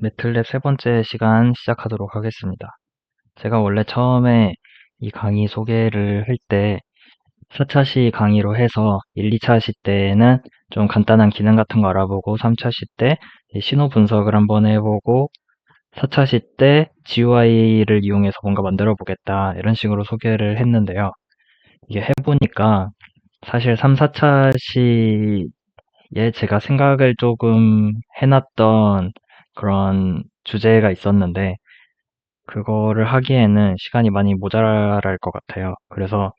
매틀랩 세 번째 시간 시작하도록 하겠습니다. 제가 원래 처음에 이 강의 소개를 할 때 4차 시 강의로 해서 1, 2차 시 때는 좀 간단한 기능 같은 거 알아보고 3차 시 때 신호 분석을 한번 해보고 4차 시 때 GUI를 이용해서 뭔가 만들어 보겠다 이런 식으로 소개를 했는데요. 이게 해보니까 사실 3, 4차 시에 제가 생각을 조금 해놨던 그런 주제가 있었는데 그거를 하기에는 시간이 많이 모자랄 것 같아요. 그래서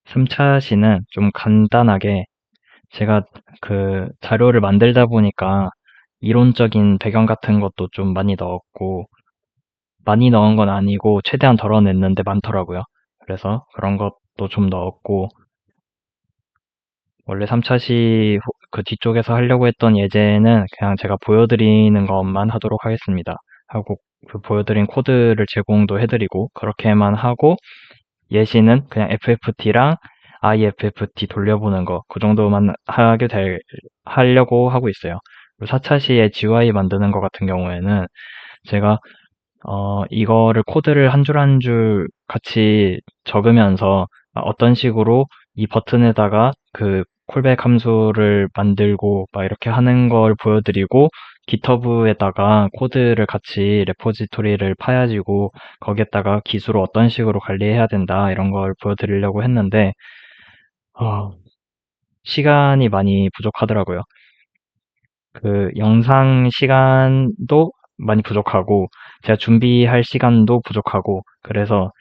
3차 시는 좀 간단하게 제가 그 자료를 만들다 보니까 이론적인 배경 같은 것도 좀 많이 넣었고, 많이 넣은 건 아니고 최대한 덜어냈는데 많더라고요. 그래서 그런 것도 좀 넣었고, 원래 3차 시 그 뒤쪽에서 하려고 했던 예제는 그냥 제가 보여드리는 것만 하도록 하겠습니다. 하고 그 보여드린 코드를 제공도 해드리고 그렇게만 하고 예시는 그냥 FFT랑 IFFT 돌려보는 거, 그 정도만 하려고 하고 있어요. 4차 시에 GUI 만드는 거 같은 경우에는 제가 이거를 코드를 한 줄 한 줄 같이 적으면서 어떤 식으로 이 버튼에다가 그 콜백 함수를 만들고 막 이렇게 하는 걸 보여드리고 GitHub에다가 코드를 같이 레포지토리를 파야지고 거기에다가 기술을 어떤 식으로 관리해야 된다 이런 걸 보여드리려고 했는데 어, 시간이 많이 부족하더라고요. 그 영상 시간도 많이 부족하고 제가 준비할 시간도 부족하고 그래서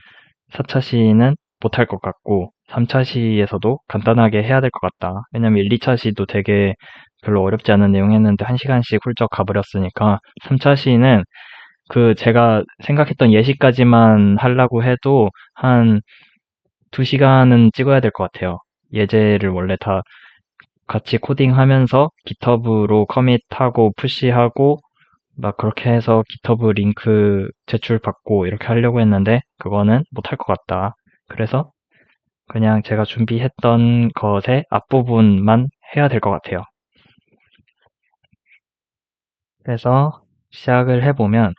4차 시는 못할 것 같고 3차 시에서도 간단하게 해야 될 것 같다. 왜냐면 1, 2차 시도 되게 별로 어렵지 않은 내용 했는데 1시간씩 훌쩍 가버렸으니까 3차 시는 그 제가 생각했던 예시까지만 하려고 해도 한 2시간은 찍어야 될 것 같아요. 예제를 원래 다 같이 코딩하면서 GitHub로 커밋하고 푸시하고 막 그렇게 해서 GitHub 링크 제출받고 이렇게 하려고 했는데 그거는 못할 것 같다. 그래서 그냥 제가 준비했던 것의 앞부분만 해야 될 것 같아요. 그래서 시작을 해보면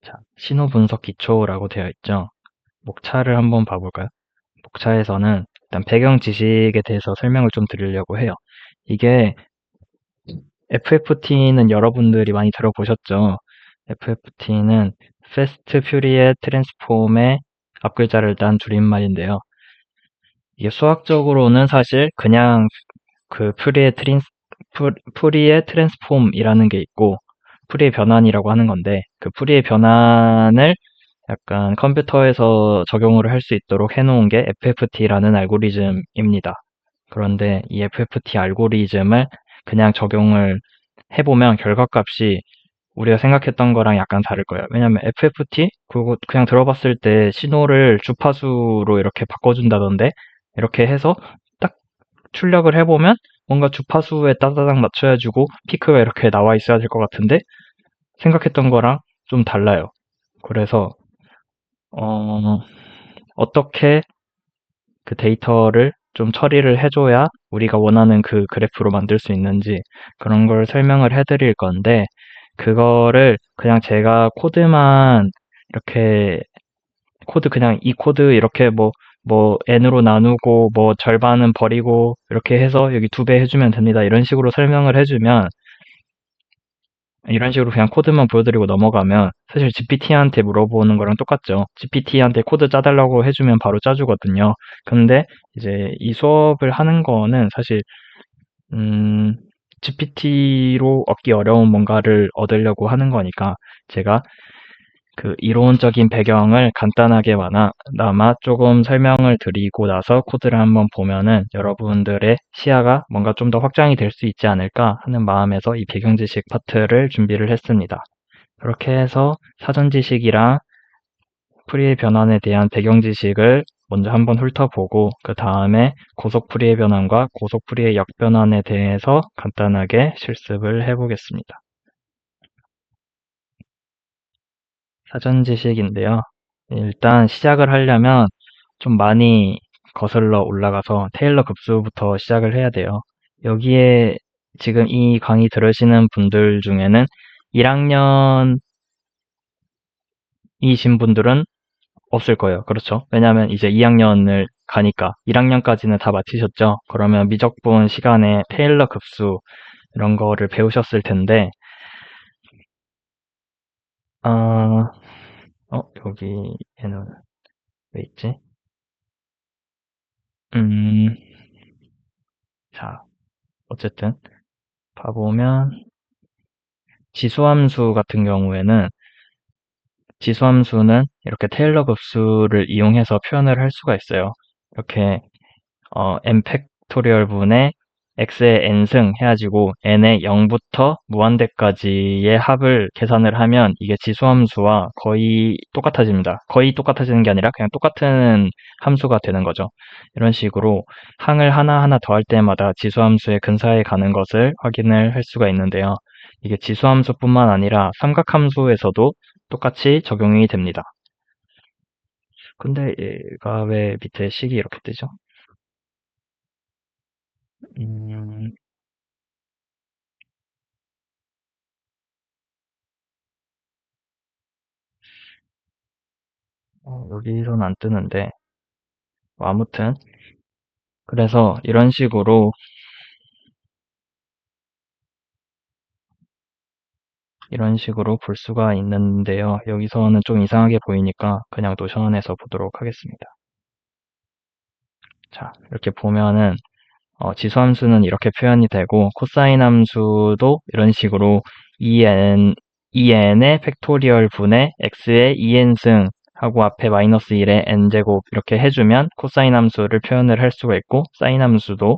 자, 신호 분석 기초라고 되어 있죠. 목차를 한번 봐볼까요? 목차에서는 일단 배경 지식에 대해서 설명을 좀 드리려고 해요. 이게 FFT는 여러분들이 많이 들어보셨죠? FFT는 Fast Fourier Transform의 앞글자를 딴 줄임말인데요. 이게 수학적으로는 사실 그냥 그 푸리의 트랜스폼이라는 게 있고 푸리의 변환이라고 하는 건데 그 푸리의 변환을 약간 컴퓨터에서 적용을 할 수 있도록 해놓은 게 FFT라는 알고리즘입니다. 그런데 이 FFT 알고리즘을 그냥 적용을 해보면 결과값이 우리가 생각했던 거랑 약간 다를 거예요. 왜냐면 FFT 그거 그냥 들어봤을 때 신호를 주파수로 이렇게 바꿔준다던데 이렇게 해서 딱 출력을 해보면 뭔가 주파수에 따다닥 맞춰야지고 피크가 이렇게 나와 있어야 될 것 같은데 생각했던 거랑 좀 달라요. 그래서 어, 어떻게 그 데이터를 좀 처리를 해줘야 우리가 원하는 그 그래프로 만들 수 있는지 그런 걸 설명을 해드릴 건데 그거를 그냥 제가 코드만 이렇게 코드 그냥 이 코드 이렇게 뭐 n으로 나누고 뭐 절반은 버리고 이렇게 해서 여기 2배 해주면 됩니다. 이런 식으로 그냥 코드만 보여드리고 넘어가면 사실 GPT한테 물어보는 거랑 똑같죠. GPT한테 코드 짜달라고 해주면 바로 짜주거든요. 근데 이제 이 수업을 하는 거는 사실 GPT로 얻기 어려운 뭔가를 얻으려고 하는 거니까 제가 그 이론적인 배경을 간단하게 나마 조금 설명을 드리고 나서 코드를 한번 보면은 여러분들의 시야가 뭔가 좀 더 확장이 될 수 있지 않을까 하는 마음에서 이 배경 지식 파트를 준비를 했습니다. 그렇게 해서 사전 지식이랑 프리의 변환에 대한 배경 지식을 먼저 한번 훑어보고 그 다음에 고속 프리의 변환과 고속 프리의 역변환에 대해서 간단하게 실습을 해보겠습니다. 사전 지식인데요. 일단 시작을 하려면 좀 많이 거슬러 올라가서 테일러 급수부터 시작을 해야 돼요. 여기에 지금 이 강의 들으시는 분들 중에는 1학년이신 분들은 없을 거예요. 그렇죠? 왜냐하면 이제 2학년을 가니까 1학년까지는 다 마치셨죠? 그러면 미적분 시간에 테일러 급수 이런 거를 배우셨을 텐데 아, 여기 얘는 왜 있지? 음, 자, 어쨌든 봐보면 지수함수 같은 경우에는 지수함수는 이렇게 테일러 급수를 이용해서 표현을 할 수가 있어요. 이렇게 n 팩토리얼 분의 x의 n승 해가지고 n의 0부터 무한대까지의 합을 계산을 하면 이게 지수함수와 거의 똑같아집니다. 거의 똑같아지는 게 아니라 그냥 똑같은 함수가 되는 거죠. 이런 식으로 항을 하나하나 더할 때마다 지수함수의 근사에 가는 것을 확인을 할 수가 있는데요. 이게 지수함수뿐만 아니라 삼각함수에서도 똑같이 적용이 됩니다. 근데 얘가 왜 밑에 식이 이렇게 뜨죠? 음, 여기서는 안 뜨는데, 아무튼, 그래서 이런 식으로 볼 수가 있는데요. 여기서는 좀 이상하게 보이니까 그냥 노션에서 보도록 하겠습니다. 자, 이렇게 보면은, 지수함수는 이렇게 표현이 되고, 코사인 함수도 이런 식으로 2n의 팩토리얼 분의 x의 2n승 하고 앞에 마이너스 1의 n제곱 이렇게 해주면 코사인 함수를 표현을 할 수가 있고, 사인 함수도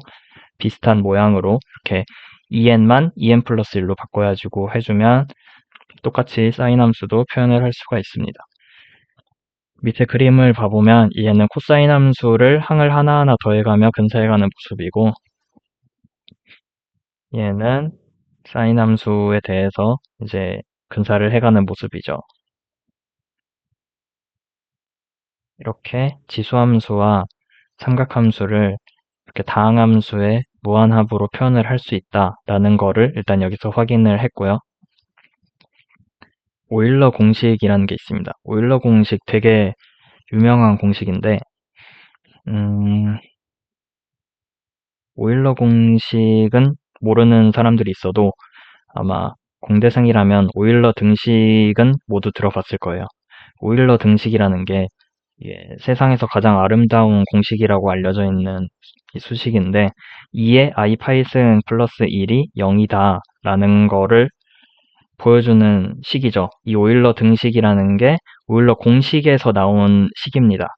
비슷한 모양으로 이렇게 2n만 2n 플러스 1로 바꿔가지고 해주면 똑같이 사인 함수도 표현을 할 수가 있습니다. 밑에 그림을 봐보면 얘는 코사인 함수를 항을 하나하나 더해가며 근사해가는 모습이고 얘는 사인 함수에 대해서 이제 근사를 해가는 모습이죠. 이렇게 지수함수와 삼각함수를 이렇게 다항함수의 무한합으로 표현을 할 수 있다라는 거를 일단 여기서 확인을 했고요. 오일러 공식이라는 게 있습니다. 오일러 공식 되게 유명한 공식인데, 음, 오일러 공식은 모르는 사람들이 있어도 아마 공대생이라면 오일러 등식은 모두 들어봤을 거예요. 오일러 등식이라는 게 세상에서 가장 아름다운 공식이라고 알려져 있는 이 수식인데 2의 i 파이승 플러스 1이 0이다 라는 거를 보여주는 식이죠. 이 오일러 등식이라는 게 오일러 공식에서 나온 식입니다.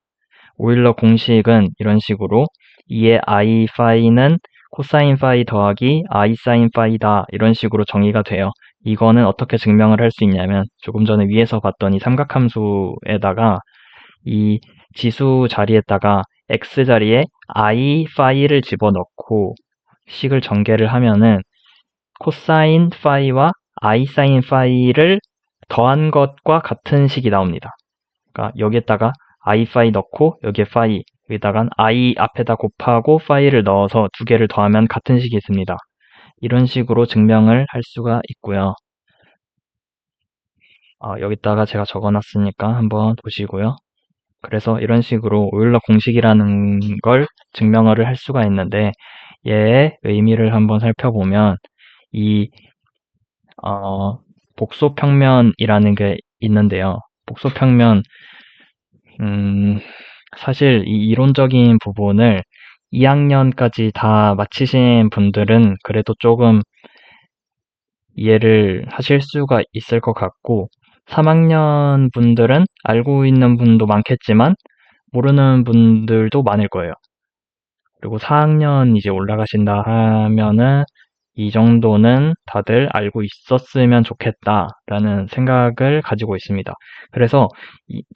오일러 공식은 이런 식으로 2의 i 파이는 코사인 파이 더하기 i 사인 파이다 이런 식으로 정의가 돼요. 이거는 어떻게 증명을 할 수 있냐면 조금 전에 위에서 봤던 이 삼각함수에다가 이 지수 자리에다가 x 자리에 i 파이를 집어넣고 식을 전개를 하면은 코사인 파이와 i 사인 파이를 더한 것과 같은 식이 나옵니다. 그러니까 여기에다가 i 파이 넣고 여기에 파이 여기다가 i 앞에다 곱하고 파이를 넣어서 두 개를 더하면 같은 식이 있습니다. 이런 식으로 증명을 할 수가 있고요. 여기다가 제가 적어놨으니까 한번 보시고요. 그래서 이런 식으로 오일러 공식이라는 걸 증명을 할 수가 있는데 얘의 의미를 한번 살펴보면 이 복소평면이라는 게 있는데요. 복소평면 사실 이 이론적인 부분을 2학년까지 다 마치신 분들은 그래도 조금 이해를 하실 수가 있을 것 같고 3학년 분들은 알고 있는 분도 많겠지만 모르는 분들도 많을 거예요. 그리고 4학년 이제 올라가신다 하면은 이 정도는 다들 알고 있었으면 좋겠다라는 생각을 가지고 있습니다. 그래서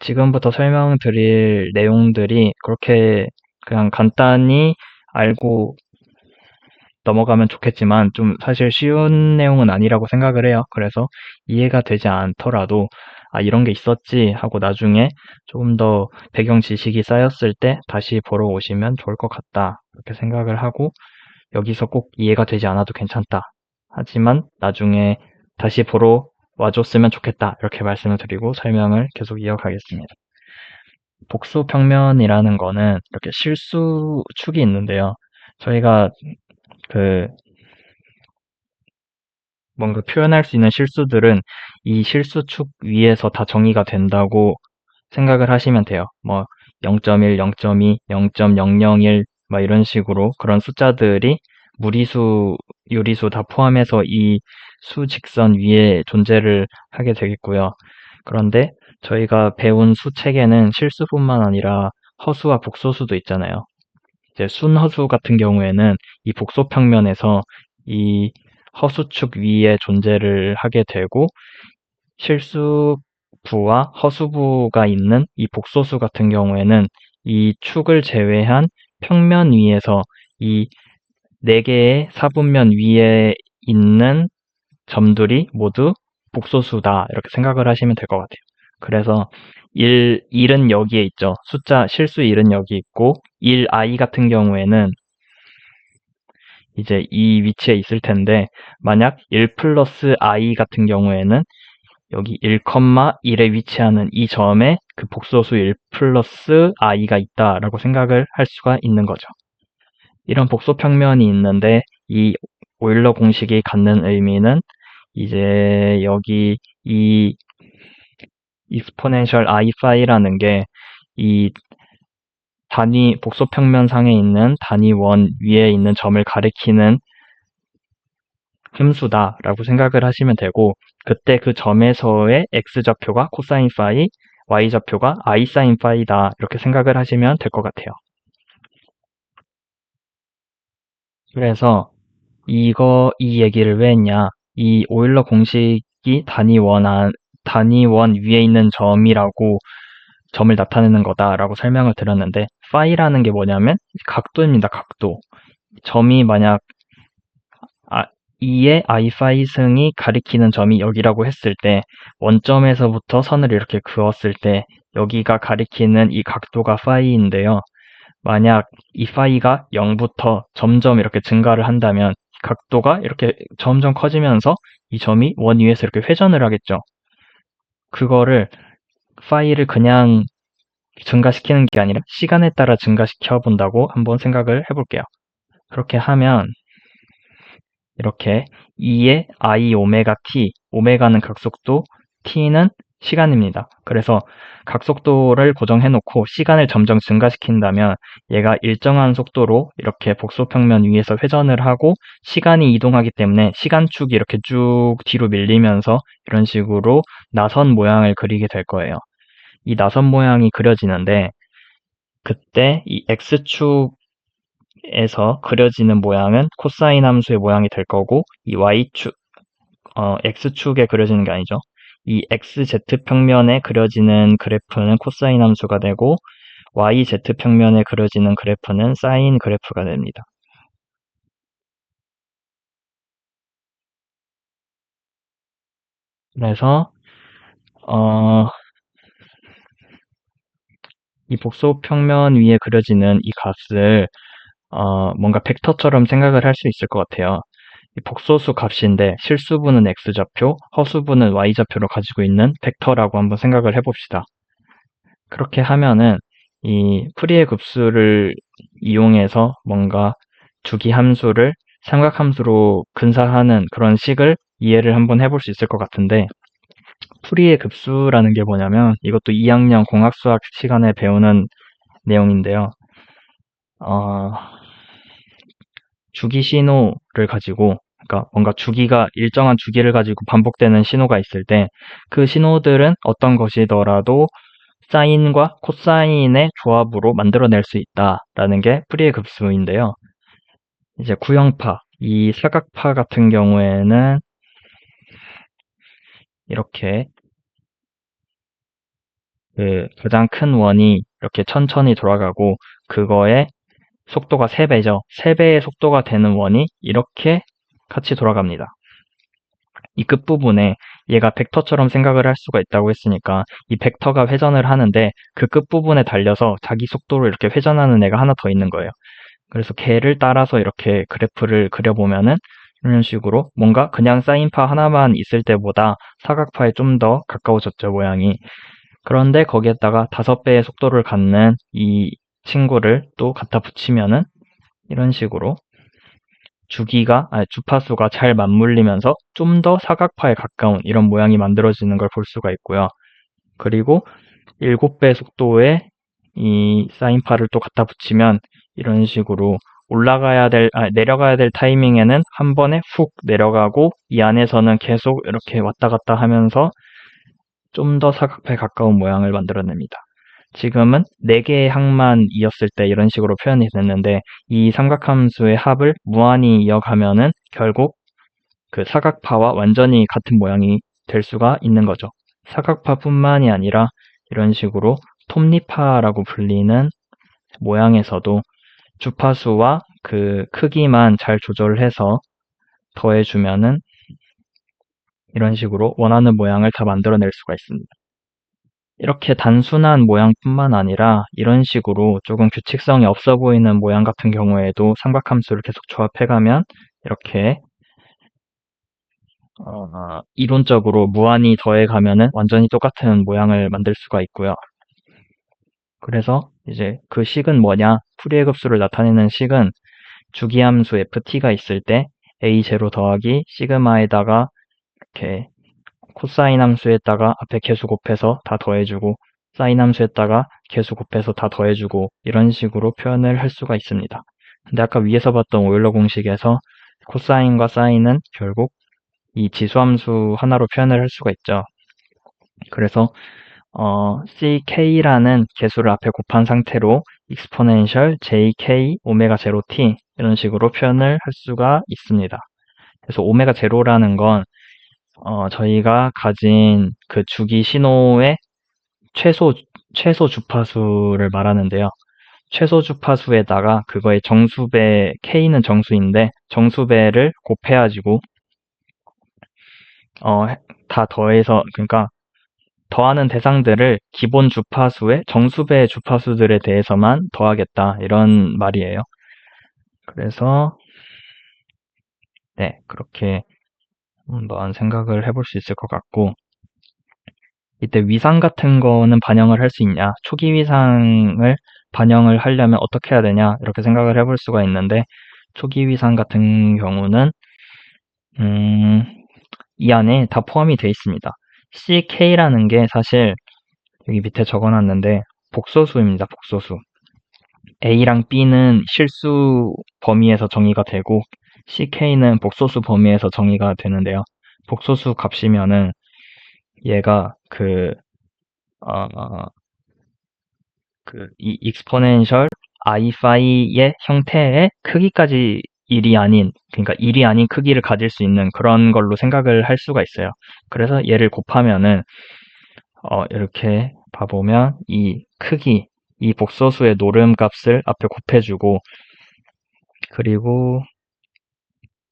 지금부터 설명드릴 내용들이 그렇게 그냥 간단히 알고 넘어가면 좋겠지만 좀 사실 쉬운 내용은 아니라고 생각을 해요. 그래서 이해가 되지 않더라도 이런 게 있었지 하고 나중에 조금 더 배경 지식이 쌓였을 때 다시 보러 오시면 좋을 것 같다. 그렇게 생각을 하고 여기서 꼭 이해가 되지 않아도 괜찮다. 하지만 나중에 다시 보러 와줬으면 좋겠다. 이렇게 말씀을 드리고 설명을 계속 이어가겠습니다. 복소평면이라는 거는 이렇게 실수축이 있는데요. 저희가 그 뭔가 표현할 수 있는 실수들은 이 실수축 위에서 다 정의가 된다고 생각을 하시면 돼요. 뭐 0.1, 0.2, 0.001 막 이런 식으로 그런 숫자들이 무리수, 요리수 다 포함해서 이 수 직선 위에 존재를 하게 되겠고요. 그런데 저희가 배운 수 체계는 실수뿐만 아니라 허수와 복소수도 있잖아요. 이제 순허수 같은 경우에는 이 복소평면에서 이 허수축 위에 존재를 하게 되고 실수부와 허수부가 있는 이 복소수 같은 경우에는 이 축을 제외한 평면 위에서 이 네 개의 사분면 위에 있는 점들이 모두 복소수다. 이렇게 생각을 하시면 될 것 같아요. 그래서 1은 여기에 있죠. 숫자 실수 1은 여기 있고 1i 같은 경우에는 이제 이 위치에 있을 텐데 만약 1 플러스 i 같은 경우에는 여기 1,1에 위치하는 이 점에 그 복소수 1 플러스 i가 있다라고 생각을 할 수가 있는 거죠. 이런 복소평면이 있는데 이 오일러 공식이 갖는 의미는 이제 여기 이 exponential i phi라는 게 이 단위 복소평면상에 있는 단위 원 위에 있는 점을 가리키는 함수다라고 생각을 하시면 되고 그때 그 점에서의 x좌표가 코사인 파이, y좌표가 i 사인 파이다 이렇게 생각을 하시면 될 것 같아요. 그래서 이 얘기를 왜 했냐? 이 오일러 공식이 단위 원 위에 있는 점이라고 점을 나타내는 거다라고 설명을 드렸는데 파이라는 게 뭐냐면 각도입니다. 각도. 점이 만약 2의 i 파이 승이 가리키는 점이 여기라고 했을 때 원점에서부터 선을 이렇게 그었을 때 여기가 가리키는 이 각도가 파이인데요. 만약 이 파이가 0부터 점점 이렇게 증가를 한다면 각도가 이렇게 점점 커지면서 이 점이 원 위에서 이렇게 회전을 하겠죠. 그거를 파이를 그냥 증가시키는 게 아니라 시간에 따라 증가시켜 본다고 한번 생각을 해볼게요. 그렇게 하면 이렇게 2의 i 오메가 t, 오메가는 각속도, t는 시간입니다. 그래서 각속도를 고정해 놓고 시간을 점점 증가시킨다면 얘가 일정한 속도로 이렇게 복소평면 위에서 회전을 하고 시간이 이동하기 때문에 시간축이 이렇게 쭉 뒤로 밀리면서 이런 식으로 나선 모양을 그리게 될 거예요. 이 나선 모양이 그려지는데 그때 이 x축 에서 그려지는 모양은 코사인 함수의 모양이 될 거고 이 y축, x축에 그려지는 게 아니죠. 이 xz평면에 그려지는 그래프는 코사인 함수가 되고 yz평면에 그려지는 그래프는 사인 그래프가 됩니다. 그래서 이 복소평면 위에 그려지는 이 값을 뭔가 벡터처럼 생각을 할 수 있을 것 같아요. 이 복소수 값인데 실수분은 x좌표, 허수분은 y좌표로 가지고 있는 벡터라고 한번 생각을 해봅시다. 그렇게 하면은 이 풀이의 급수를 이용해서 뭔가 주기 함수를 삼각함수로 근사하는 그런 식을 이해를 한번 해볼 수 있을 것 같은데 풀이의 급수라는 게 뭐냐면 이것도 2학년 공학수학 시간에 배우는 내용인데요. 주기 신호를 가지고 그러니까 뭔가 주기가 일정한 주기를 가지고 반복되는 신호가 있을 때 그 신호들은 어떤 것이더라도 사인과 코사인의 조합으로 만들어낼 수 있다라는 게 풀이의 급수인데요. 이제 구형파, 이 사각파 같은 경우에는 이렇게 그 가장 큰 원이 이렇게 천천히 돌아가고 그거에 속도가 3배죠. 3배의 속도가 되는 원이 이렇게 같이 돌아갑니다. 이 끝부분에 얘가 벡터처럼 생각을 할 수가 있다고 했으니까 이 벡터가 회전을 하는데 그 끝부분에 달려서 자기 속도로 이렇게 회전하는 애가 하나 더 있는 거예요. 그래서 걔를 따라서 이렇게 그래프를 그려보면은 이런 식으로 뭔가 그냥 사인파 하나만 있을 때보다 사각파에 좀 더 가까워졌죠, 모양이. 그런데 거기에다가 5배의 속도를 갖는 이 친구를 또 갖다 붙이면은 이런 식으로 주파수가 잘 맞물리면서 좀 더 사각파에 가까운 이런 모양이 만들어지는 걸 볼 수가 있고요. 그리고 7배 속도의 이 사인파를 또 갖다 붙이면 이런 식으로 내려가야 될 타이밍에는 한 번에 훅 내려가고 이 안에서는 계속 이렇게 왔다 갔다 하면서 좀 더 사각파에 가까운 모양을 만들어냅니다. 지금은 4개의 항만 이었을 때 이런 식으로 표현이 됐는데 이 삼각함수의 합을 무한히 이어가면은 결국 그 사각파와 완전히 같은 모양이 될 수가 있는 거죠. 사각파뿐만이 아니라 이런 식으로 톱니파라고 불리는 모양에서도 주파수와 그 크기만 잘 조절해서 더해주면은 이런 식으로 원하는 모양을 다 만들어낼 수가 있습니다. 이렇게 단순한 모양뿐만 아니라 이런 식으로 조금 규칙성이 없어 보이는 모양 같은 경우에도 삼각함수를 계속 조합해가면 이렇게 이론적으로 무한히 더해가면은 완전히 똑같은 모양을 만들 수가 있고요. 그래서 이제 그 식은 뭐냐? 푸리에 급수를 나타내는 식은 주기함수 ft가 있을 때 a0 더하기 시그마에다가 이렇게 코사인 함수에다가 앞에 개수 곱해서 다 더해주고 사인 함수에다가 개수 곱해서 다 더해주고 이런 식으로 표현을 할 수가 있습니다. 근데 아까 위에서 봤던 오일러 공식에서 코사인과 사인은 결국 이 지수함수 하나로 표현을 할 수가 있죠. 그래서 ck라는 개수를 앞에 곱한 상태로 exponential jk 오메가 제로 t 이런 식으로 표현을 할 수가 있습니다. 그래서 오메가 제로라는 건 저희가 가진 그 주기 신호의 최소 주파수를 말하는데요. 최소 주파수에다가 그거의 정수배, k는 정수인데 정수배를 곱해가지고 다 더해서 그러니까 더하는 대상들을 기본 주파수의 정수배 주파수들에 대해서만 더하겠다 이런 말이에요. 그래서 네, 그렇게 한번 생각을 해볼 수 있을 것 같고 이때 위상 같은 거는 반영을 할 수 있냐? 초기 위상을 반영을 하려면 어떻게 해야 되냐? 이렇게 생각을 해볼 수가 있는데 초기 위상 같은 경우는 이 안에 다 포함이 되어 있습니다. CK라는 게 사실 여기 밑에 적어놨는데 복소수입니다. 복소수. A랑 B는 실수 범위에서 정의가 되고 CK는 복소수 범위에서 정의가 되는데요. 복소수 값이면은 얘가 이 익스포넨셜 i파이의 형태의 크기까지 그러니까 1이 아닌 크기를 가질 수 있는 그런 걸로 생각을 할 수가 있어요. 그래서 얘를 곱하면은 이렇게 봐보면 이 크기, 이 복소수의 노름 값을 앞에 곱해주고 그리고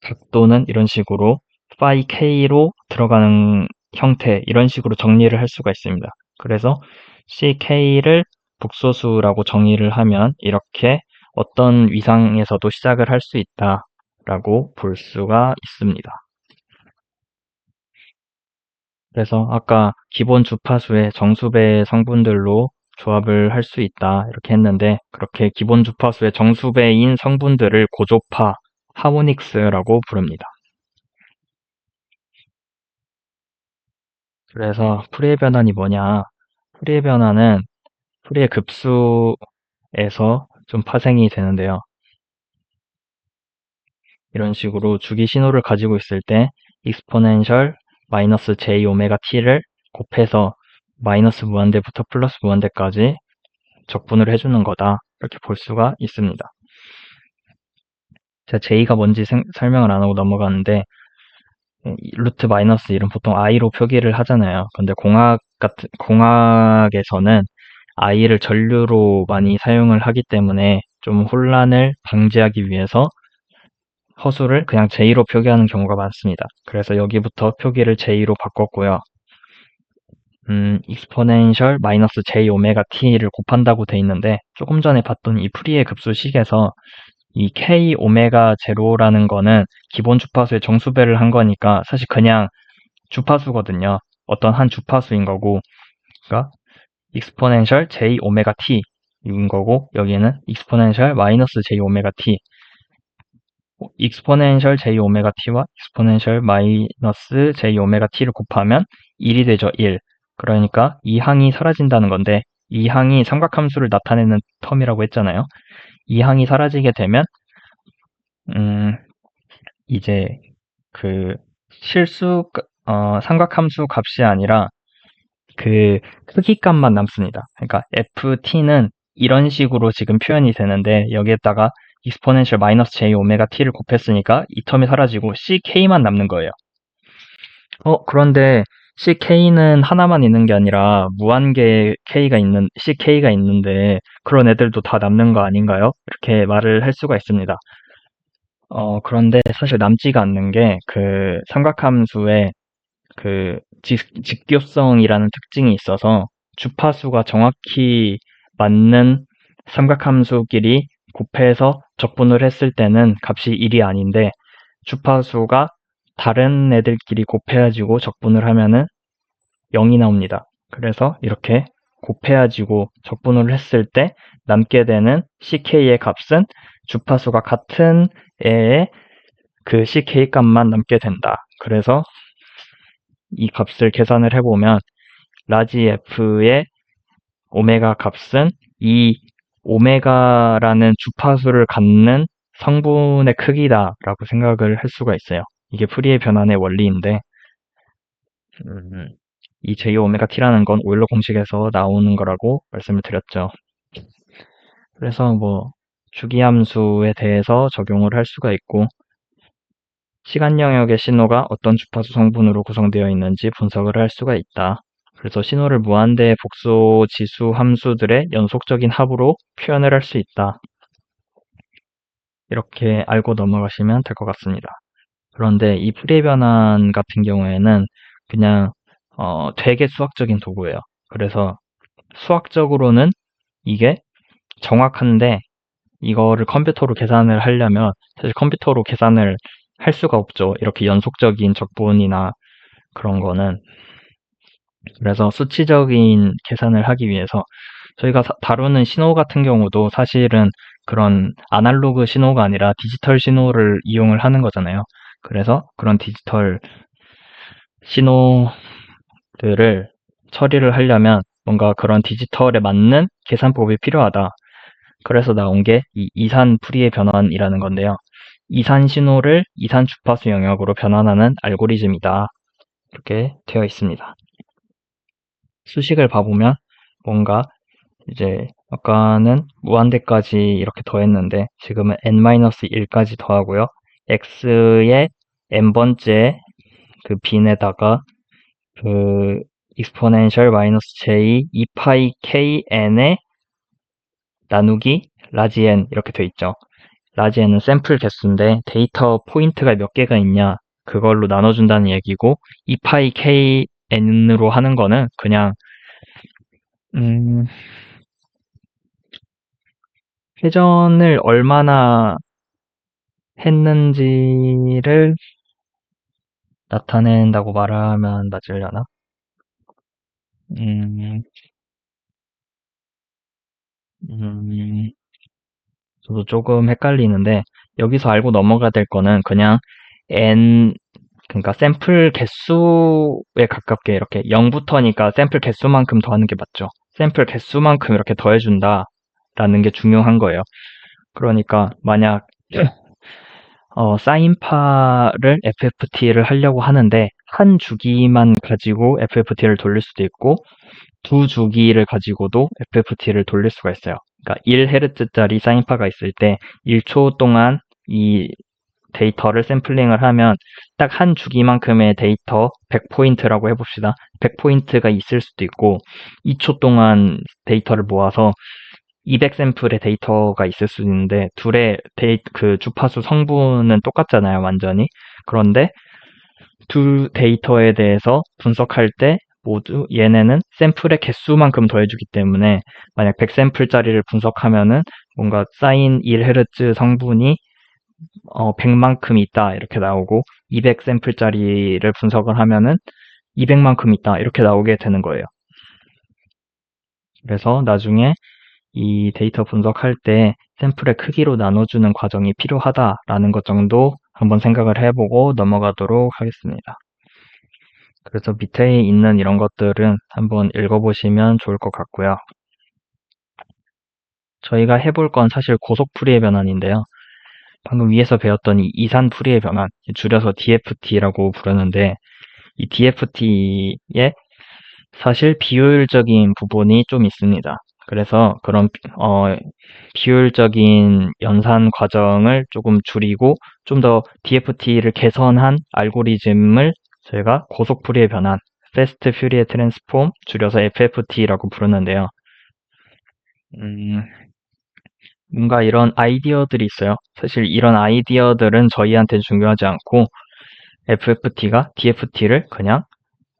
각도는 이런 식으로 phi k로 들어가는 형태 이런 식으로 정리를 할 수가 있습니다. 그래서 ck를 복소수라고 정의를 하면 이렇게 어떤 위상에서도 시작을 할 수 있다라고 볼 수가 있습니다. 그래서 아까 기본 주파수의 정수배 성분들로 조합을 할 수 있다 이렇게 했는데 그렇게 기본 주파수의 정수배인 성분들을 고조파, 하모닉스라고 부릅니다. 그래서 푸리에 변환이 뭐냐? 푸리에 변환은 푸리에 급수에서 좀 파생이 되는데요. 이런 식으로 주기 신호를 가지고 있을 때 exponential 마이너스 j 오메가 t를 곱해서 마이너스 무한대부터 플러스 무한대까지 적분을 해주는 거다. 이렇게 볼 수가 있습니다. 제가 j가 뭔지 설명을 안 하고 넘어가는데 루트 마이너스 이런 보통 i로 표기를 하잖아요. 근데 공학에서는 i를 전류로 많이 사용을 하기 때문에 좀 혼란을 방지하기 위해서 허수를 그냥 j로 표기하는 경우가 많습니다. 그래서 여기부터 표기를 j로 바꿨고요. exponential 마이너스 j 오메가 t를 곱한다고 돼 있는데 조금 전에 봤던 이 푸리의 급수식에서 이 K 오메가 제로라는 거는 기본 주파수의 정수배를 한 거니까 사실 그냥 주파수거든요. 어떤 한 주파수인 거고, 그러니까 exponential j 오메가 t인 거고, 여기는 exponential 마이너스 j 오메가 t, exponential j 오메가 t와 exponential 마이너스 j 오메가 t를 곱하면 1이 되죠. 1. 그러니까 이 항이 사라진다는 건데, 이 항이 삼각함수를 나타내는 텀이라고 했잖아요. 이 항이 사라지게 되면 이제 그 삼각함수 값이 아니라 그 크기 값만 남습니다. 그러니까 ft는 이런 식으로 지금 표현이 되는데 여기에다가 exponential 마이너스 j 오메가 t를 곱했으니까 이 텀이 사라지고 ck만 남는 거예요. 그런데 ck는 하나만 있는 게 아니라 무한개 ck가 있는데 그런 애들도 다 남는 거 아닌가요? 이렇게 말을 할 수가 있습니다. 그런데 사실 남지가 않는 게 그 삼각함수의 그 직교성이라는 특징이 있어서 주파수가 정확히 맞는 삼각함수끼리 곱해서 적분을 했을 때는 값이 1이 아닌데 주파수가 다른 애들끼리 곱해가지고 적분을 하면은 0이 나옵니다. 그래서 이렇게 곱해가지고 적분을 했을 때 남게 되는 CK의 값은 주파수가 같은 애의 그 CK 값만 남게 된다. 그래서 이 값을 계산을 해보면 라지 F의 오메가 값은 이 오메가라는 주파수를 갖는 성분의 크기다라고 생각을 할 수가 있어요. 이게 푸리에 변환의 원리인데 이 J 오메가 T라는 건 오일러 공식에서 나오는 거라고 말씀을 드렸죠. 그래서 뭐 주기함수에 대해서 적용을 할 수가 있고 시간 영역의 신호가 어떤 주파수 성분으로 구성되어 있는지 분석을 할 수가 있다. 그래서 신호를 무한대의 복소 지수 함수들의 연속적인 합으로 표현을 할 수 있다. 이렇게 알고 넘어가시면 될 것 같습니다. 그런데 이 푸리에 변환 같은 경우에는 그냥 되게 수학적인 도구예요. 그래서 수학적으로는 이게 정확한데 이거를 컴퓨터로 계산을 하려면 사실 컴퓨터로 계산을 할 수가 없죠. 이렇게 연속적인 적분이나 그런 거는. 그래서 수치적인 계산을 하기 위해서 저희가 다루는 신호 같은 경우도 사실은 그런 아날로그 신호가 아니라 디지털 신호를 이용을 하는 거잖아요. 그래서 그런 디지털 신호들을 처리를 하려면 뭔가 그런 디지털에 맞는 계산법이 필요하다. 그래서 나온 게 이 이산 푸리에 변환이라는 건데요. 이산 신호를 이산 주파수 영역으로 변환하는 알고리즘이다. 이렇게 되어 있습니다. 수식을 봐보면 뭔가 이제 아까는 무한대까지 이렇게 더했는데 지금은 n-1까지 더하고요. x의 n번째 그 빈에다가 그 exponential j 2파이 kn의 나누기 라지 n 이렇게 돼 있죠. 라지 n은 샘플 개수인데 데이터 포인트가 몇 개가 있냐 그걸로 나눠준다는 얘기고 2파이 kn으로 하는 거는 그냥 회전을 얼마나 했는지를 나타낸다고 말하면 맞으려나? 음, 음, 저도 조금 헷갈리는데 여기서 알고 넘어가야 될 거는 그냥 n 그러니까 샘플 개수에 가깝게 이렇게 0부터니까 샘플 개수만큼 더하는 게 맞죠. 샘플 개수만큼 이렇게 더해준다라는 게 중요한 거예요. 그러니까 만약 사인파를 FFT를 하려고 하는데 한 주기만 가지고 FFT를 돌릴 수도 있고 두 주기를 가지고도 FFT를 돌릴 수가 있어요. 그러니까 1Hz짜리 사인파가 있을 때 1초 동안 이 데이터를 샘플링을 하면 딱 한 주기만큼의 데이터 100포인트라고 해봅시다. 100포인트가 있을 수도 있고 2초 동안 데이터를 모아서 200샘플의 데이터가 있을 수 있는데 둘의 그 주파수 성분은 똑같잖아요, 완전히. 그런데 두 데이터에 대해서 분석할 때 모두 얘네는 샘플의 개수만큼 더해주기 때문에 만약 100샘플짜리를 분석하면은 뭔가 사인 1Hz 성분이 100만큼 있다 이렇게 나오고 200 샘플짜리를 분석을 하면은 200만큼 있다 이렇게 나오게 되는 거예요. 그래서 나중에 이 데이터 분석할 때 샘플의 크기로 나눠주는 과정이 필요하다라는 것 정도 한번 생각을 해보고 넘어가도록 하겠습니다. 그래서 밑에 있는 이런 것들은 한번 읽어보시면 좋을 것 같고요. 저희가 해볼 건 사실 고속 풀이의 변환인데요. 방금 위에서 배웠던 이 이산 풀이의 변환, 줄여서 DFT라고 부르는데 이 DFT에 사실 비효율적인 부분이 좀 있습니다. 그래서 그런 비효율적인 연산 과정을 조금 줄이고 좀 더 DFT를 개선한 알고리즘을 저희가 고속 푸리에 변환, Fast Fourier Transform, 줄여서 FFT라고 부르는데요. 뭔가 이런 아이디어들이 있어요. 사실 이런 아이디어들은 저희한테 중요하지 않고 FFT가 DFT를 그냥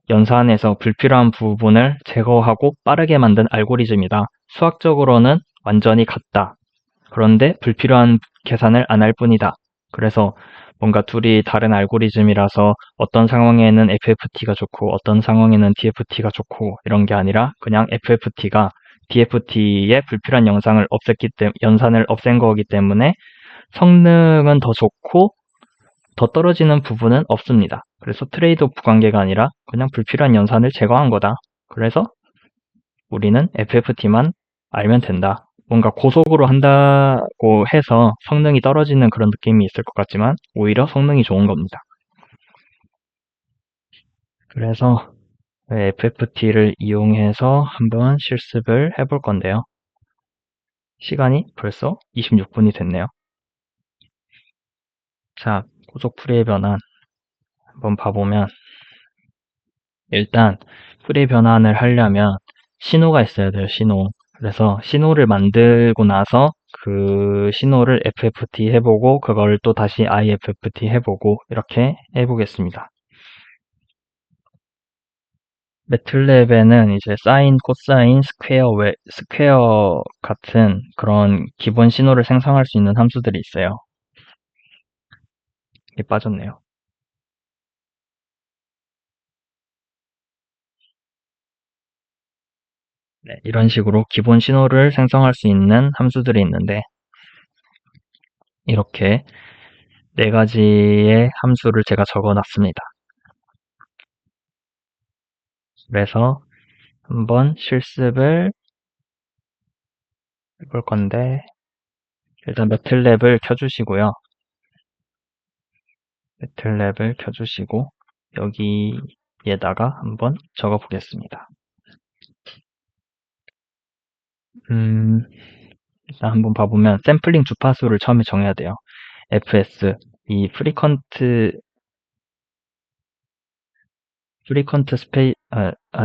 연산에서 불필요한 부분을 제거하고 빠르게 만든 알고리즘이다. 수학적으로는 완전히 같다. 그런데 불필요한 계산을 안 할 뿐이다. 그래서 뭔가 둘이 다른 알고리즘이라서 어떤 상황에는 FFT가 좋고 어떤 상황에는 DFT가 좋고 이런 게 아니라 그냥 FFT가 DFT의 불필요한 연산을 없앤 거기 때문에 성능은 더 좋고 더 떨어지는 부분은 없습니다. 그래서 트레이드오프 관계가 아니라 그냥 불필요한 연산을 제거한 거다. 그래서 우리는 FFT만 알면 된다. 뭔가 고속으로 한다고 해서 성능이 떨어지는 그런 느낌이 있을 것 같지만 오히려 성능이 좋은 겁니다. 그래서 FFT를 이용해서 한번 실습을 해볼 건데요. 시간이 벌써 26분이 됐네요. 자, 고속 풀이의 변환 한번 봐보면 일단 풀이 변환을 하려면 신호가 있어야 돼요, 신호. 그래서 신호를 만들고 나서 그 신호를 FFT 해보고 그걸 또 다시 IFFT 해보고 이렇게 해보겠습니다. 매틀랩에는 이제 사인, 코사인, 스퀘어 같은 그런 기본 신호를 생성할 수 있는 함수들이 있어요. 이게 빠졌네요. 네, 이런 식으로 기본 신호를 생성할 수 있는 함수들이 있는데 이렇게 네 가지의 함수를 제가 적어 놨습니다. 그래서 한번 실습을 해볼 건데 일단 매틀랩을 켜주시고요. 매틀랩을 켜주시고 여기에다가 한번 적어 보겠습니다. 일단 한번 봐보면 샘플링 주파수를 처음에 정해야 돼요. fs 이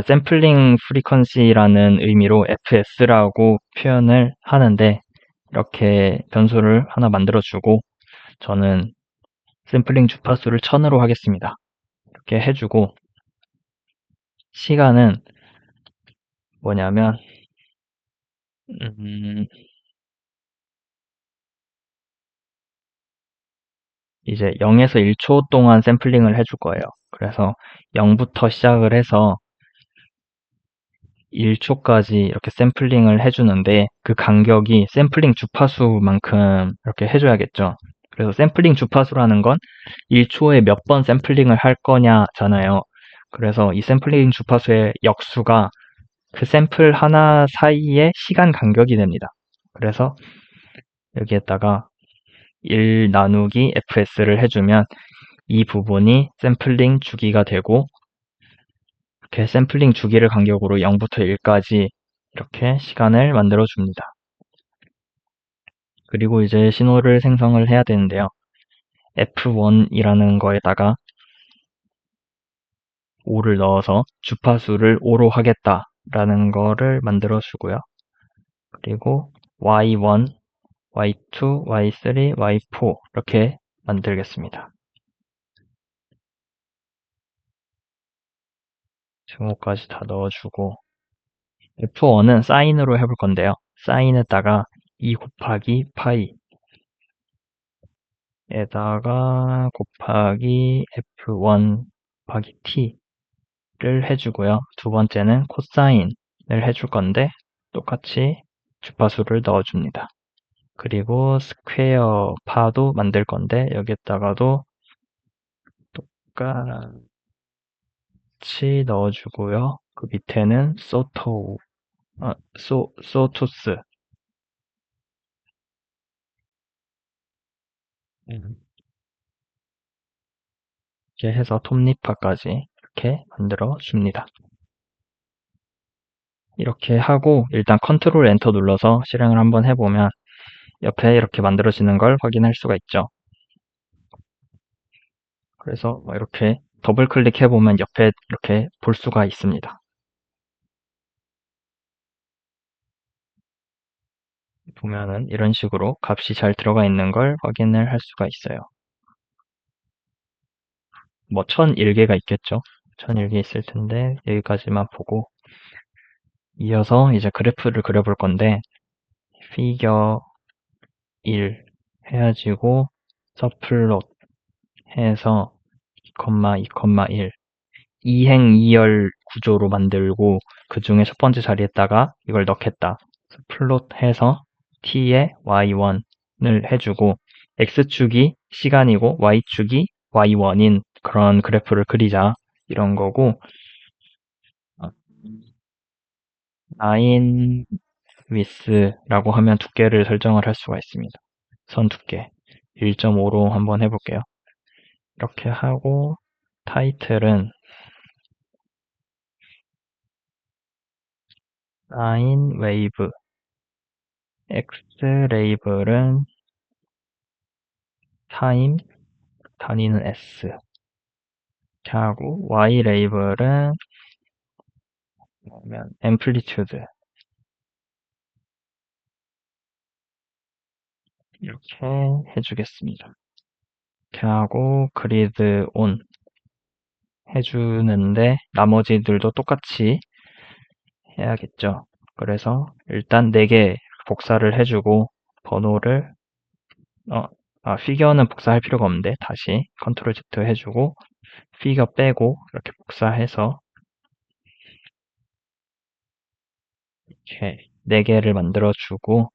샘플링 프리퀀시라는 의미로 fs라고 표현을 하는데 이렇게 변수를 하나 만들어주고 저는 샘플링 주파수를 1000으로 하겠습니다. 이렇게 해주고 시간은 뭐냐면 이제 0에서 1초 동안 샘플링을 해줄 거예요. 그래서 0부터 시작을 해서 1초까지 이렇게 샘플링을 해주는데 그 간격이 샘플링 주파수만큼 이렇게 해줘야겠죠. 그래서 샘플링 주파수라는 건 1초에 몇 번 샘플링을 할 거냐잖아요. 그래서 이 샘플링 주파수의 역수가 그 샘플 하나 사이의 시간 간격이 됩니다. 그래서 여기에다가 1 나누기 fs를 해주면 이 부분이 샘플링 주기가 되고 이렇게 샘플링 주기를 간격으로 0부터 1까지 이렇게 시간을 만들어 줍니다. 그리고 이제 신호를 생성을 해야 되는데요. F1이라는 거에다가 5를 넣어서 주파수를 5로 하겠다라는 거를 만들어 주고요. 그리고 Y1, Y2, Y3, Y4 이렇게 만들겠습니다. 증오까지 다 넣어주고 F1은 사인으로 해볼 건데요. 사인에다가 2 곱하기 파이 에다가 곱하기 F1 곱하기 T를 해주고요. 두 번째는 코사인을 해줄 건데 똑같이 주파수를 넣어줍니다. 그리고 스퀘어 파도 만들 건데 여기에다가도 똑같이 넣어주고요. 그 밑에는 소투스 이렇게 해서 톱니파까지 이렇게 만들어 줍니다. 이렇게 하고 일단 컨트롤 엔터 눌러서 실행을 한번 해보면 옆에 이렇게 만들어지는 걸 확인할 수가 있죠. 그래서 이렇게 더블 클릭해보면 옆에 이렇게 볼 수가 있습니다. 보면은 이런 식으로 값이 잘 들어가 있는 걸 확인을 할 수가 있어요. 뭐 1001개가 있겠죠. 1001개 있을 텐데 여기까지만 보고 이어서 이제 그래프를 그려볼 건데 피겨 1 해가지고 서플롯 해서 2,2,1 이행이열 구조로 만들고 그 중에 첫 번째 자리에다가 이걸 넣겠다. 플롯해서 t에 y1을 해주고 x축이 시간이고 y축이 y1인 그런 그래프를 그리자 이런 거고 라인 위스라고 하면 두께를 설정을 할 수가 있습니다. 선 두께 1.5로 한번 해볼게요. 이렇게 하고 타이틀은 라인 웨이브 X 레이블은 타임 단위는 S 이렇게 하고 Y 레이블은 앰플리튜드 이렇게 해주겠습니다. 이렇게 하고 그리드 온 해주는데 나머지들도 똑같이 해야겠죠. 그래서 일단 4개 복사를 해주고 번호를 피겨는 복사할 필요가 없는데 다시 컨트롤 Z 해주고 피겨 빼고 이렇게 복사해서 이렇게 4개를 만들어주고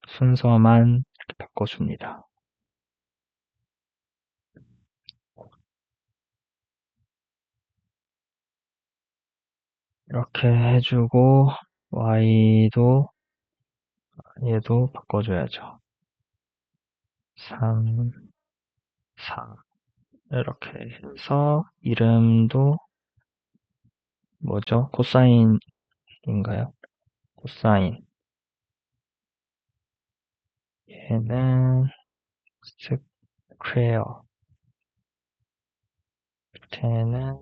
순서만 이렇게 바꿔줍니다. 이렇게 해주고 y도 얘도 바꿔줘야죠. 3, 4 이렇게 해서 이름도 뭐죠? 코사인인가요? 코사인 얘는 스퀘어 밑에는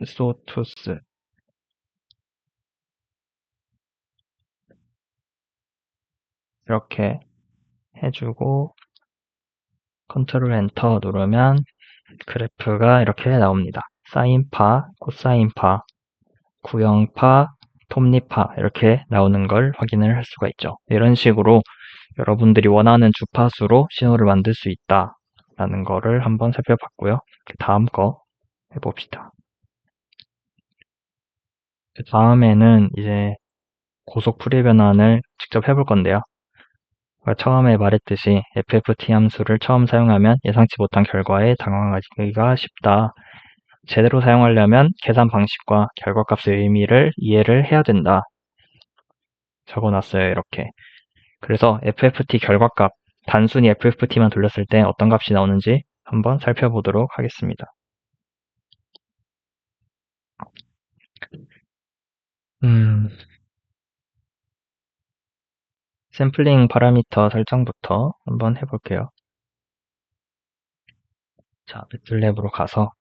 소투스 이렇게 해주고 컨트롤 엔터 누르면 그래프가 이렇게 나옵니다. 사인파, 코사인파, 구형파, 톱니파 이렇게 나오는 걸 확인을 할 수가 있죠. 이런 식으로 여러분들이 원하는 주파수로 신호를 만들 수 있다라는 거를 한번 살펴봤고요. 다음 거 해봅시다. 다음에는 이제 고속 풀이 변환을 직접 해볼 건데요. 처음에 말했듯이 FFT 함수를 처음 사용하면 예상치 못한 결과에 당황하기가 쉽다. 제대로 사용하려면 계산 방식과 결과값의 의미를 이해를 해야 된다. 적어놨어요, 이렇게. 그래서 FFT 결과값, 단순히 FFT만 돌렸을 때 어떤 값이 나오는지 한번 살펴보도록 하겠습니다. 샘플링 파라미터 설정부터 한번 해볼게요. 자, 매틀랩으로 가서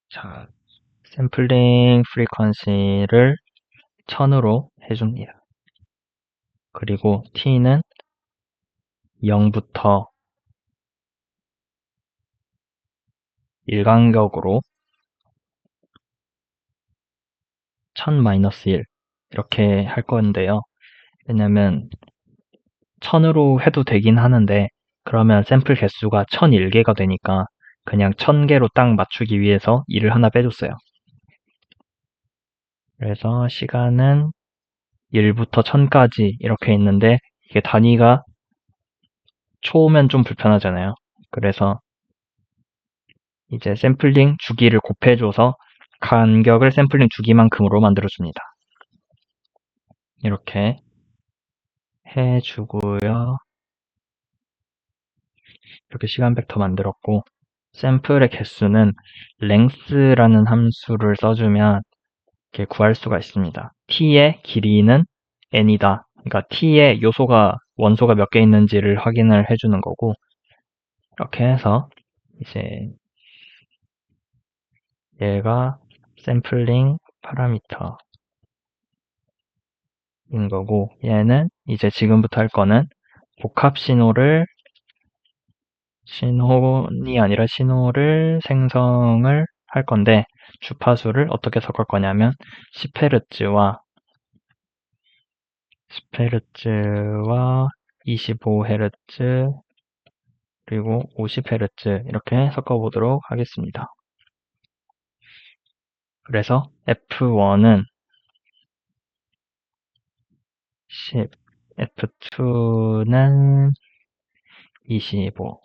자, 샘플링 프리퀀시를 1000으로 해줍니다. 그리고 t는 0부터 일간격으로 1000-1 이렇게 할 건데요. 왜냐면 1000으로 해도 되긴 하는데 그러면 샘플 개수가 1001개가 되니까 그냥 1000개로 딱 맞추기 위해서 2를 하나 빼줬어요. 그래서 시간은 1부터 1000까지 이렇게 있는데 이게 단위가 초면 좀 불편하잖아요. 그래서 이제 샘플링 주기를 곱해줘서 간격을 샘플링 주기만큼으로 만들어줍니다. 이렇게 해주고요. 이렇게 시간 벡터 만들었고 샘플의 개수는 length라는 함수를 써주면 이렇게 구할 수가 있습니다. t의 길이는 n이다. 그러니까 t의 요소가 원소가 몇 개 있는지를 확인을 해주는 거고 이렇게 해서 이제 얘가 샘플링 파라미터인 거고 얘는 이제 지금부터 할 거는 복합 신호이 아니라 신호를 생성을 할 건데 주파수를 어떻게 섞을 거냐면 10Hz와 25Hz 그리고 50Hz 이렇게 섞어보도록 하겠습니다. 그래서 F1은 10, F2는 25,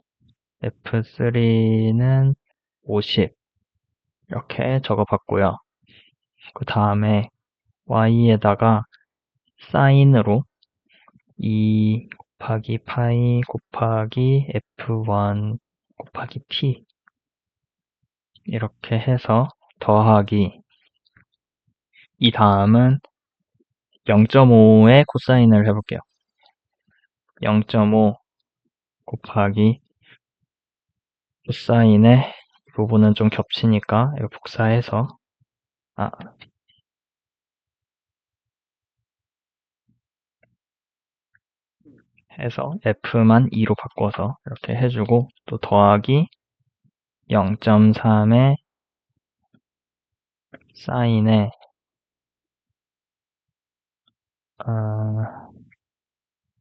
F3는 50 이렇게 적어봤고요. 그 다음에 Y에다가 사인으로 2 곱하기 파이 곱하기 F1 곱하기 T 이렇게 해서 더하기 이 다음은 0.5의 코사인을 해볼게요. 0.5 곱하기 코사인의 이 부분은 좀 겹치니까 이거 복사해서 해서 F만 2로 바꿔서 이렇게 해주고 또 더하기 0.3의 사인에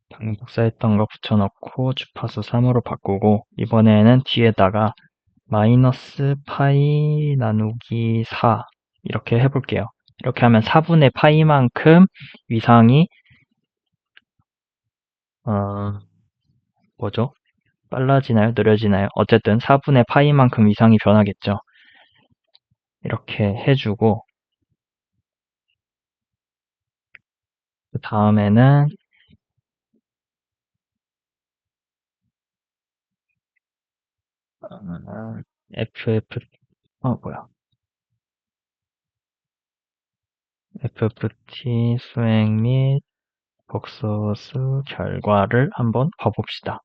방금 복사했던 거 붙여넣고 주파수 3으로 바꾸고 이번에는 뒤에다가 마이너스 파이 나누기 4 이렇게 해볼게요. 이렇게 하면 4분의 파이만큼 위상이 뭐죠? 빨라지나요? 느려지나요? 어쨌든 4분의 파이만큼 위상이 변하겠죠. 이렇게 해주고 그 다음에는 FF 뭐야? FFT 수행 및 복소수 결과를 한번 봐봅시다.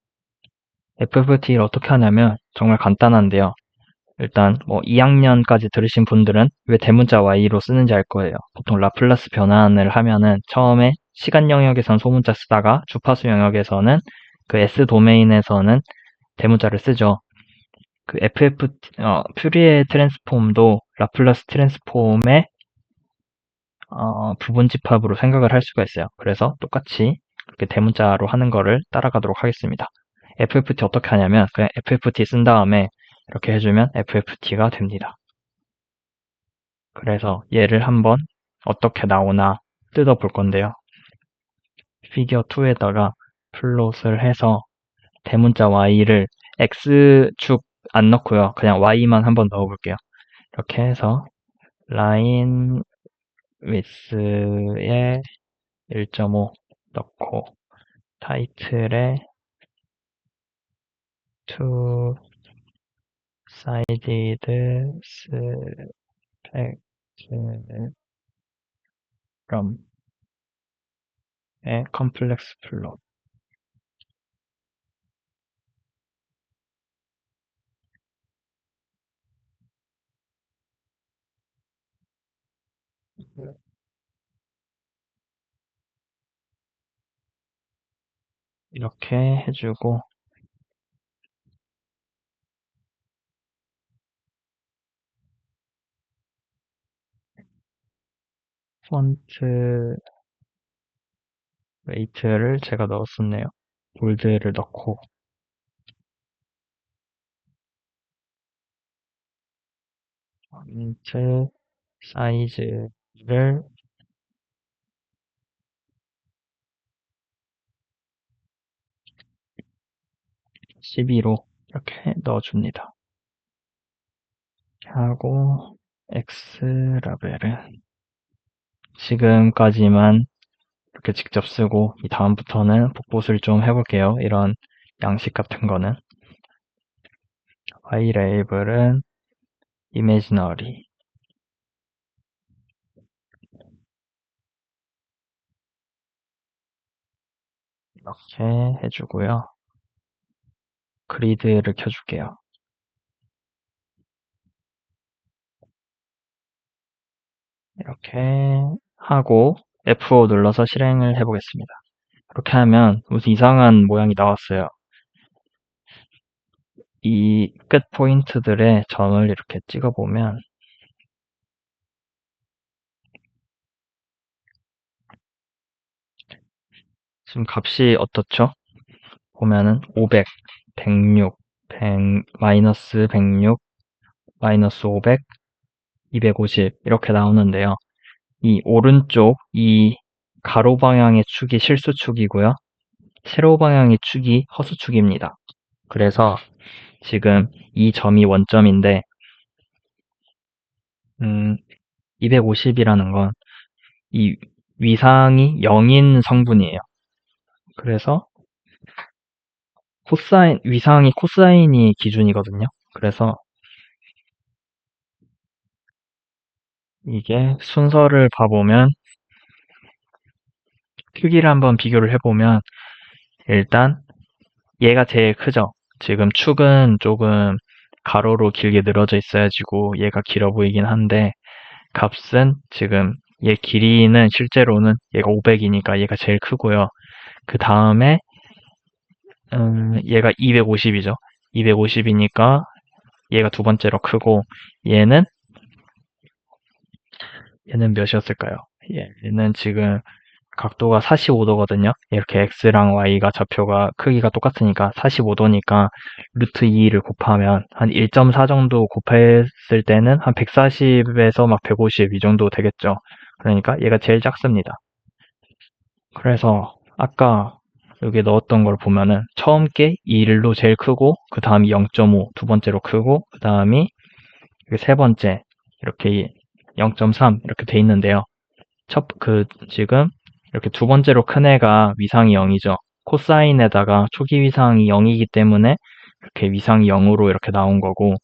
FFT를 어떻게 하냐면 정말 간단한데요. 일단 뭐 2학년까지 들으신 분들은 왜 대문자 Y로 쓰는지 알 거예요. 보통 라플라스 변환을 하면은 처음에 시간 영역에선 소문자 쓰다가 주파수 영역에서는 그 S 도메인에서는 대문자를 쓰죠. 그 퓨리에 트랜스폼도 라플라스 트랜스폼의 부분 집합으로 생각을 할 수가 있어요. 그래서 똑같이 그렇게 대문자로 하는 거를 따라가도록 하겠습니다. FFT 어떻게 하냐면 그냥 FFT 쓴 다음에 이렇게 해주면 FFT가 됩니다. 그래서 얘를 한번 어떻게 나오나 뜯어 볼 건데요. 피겨 2에다가 플롯을 해서 대문자 y를 x축 안 넣고요. 그냥 y만 한번 넣어 볼게요. 이렇게 해서 라인 위스에 1.5 넣고 타이틀에 two sided spectrum의 컴플렉스 플롯 이렇게 해주고 폰트 웨이트를 제가 넣었었네요. 볼드를 넣고 폰트 사이즈를 12로 이렇게 넣어줍니다. 하고 X 라벨은 지금까지만 이렇게 직접 쓰고 이 다음부터는 복붙을 좀 해볼게요. 이런 양식 같은 거는 Y 레이블은 imaginary 이렇게 해주고요. 그리드를 켜줄게요. 이렇게 하고 F5 눌러서 실행을 해보겠습니다. 이렇게 하면 무슨 이상한 모양이 나왔어요. 이 끝 포인트들의 점을 이렇게 찍어보면 지금 값이 어떻죠? 보면은 500, 106, 100, 마이너스 106, 마이너스 500, 250 이렇게 나오는데요. 이 오른쪽 이 가로 방향의 축이 실수축이고요. 세로 방향의 축이 허수축입니다. 그래서 지금 이 점이 원점인데 250이라는 건 이 위상이 0인 성분이에요. 그래서 위상이 코사인이 기준이거든요. 그래서 이게 순서를 봐보면 크기를 한번 비교를 해보면 일단 얘가 제일 크죠. 지금 축은 조금 가로로 길게 늘어져 있어야지고 얘가 길어 보이긴 한데 값은 지금 얘 길이는 실제로는 얘가 500이니까 얘가 제일 크고요. 그 다음에 얘가 250이죠. 250이니까 얘가 두 번째로 크고 얘는 몇이었을까요? 얘는 지금 각도가 45도거든요. 이렇게 x랑 y가 좌표가 크기가 똑같으니까 45도니까 루트 2를 곱하면 한 1.4 정도 곱했을 때는 한 140에서 막 150 이 정도 되겠죠. 그러니까 얘가 제일 작습니다. 그래서 아까 여기 넣었던 걸 보면은 처음 게 1로 제일 크고 그 다음이 0.5 두 번째로 크고 그 다음이 세 번째 이렇게 0.3 이렇게 돼 있는데요. 지금 이렇게 두 번째로 큰 애가 위상이 0이죠. 코사인에다가 초기 위상이 0이기 때문에 이렇게 위상이 0으로 이렇게 나온 거고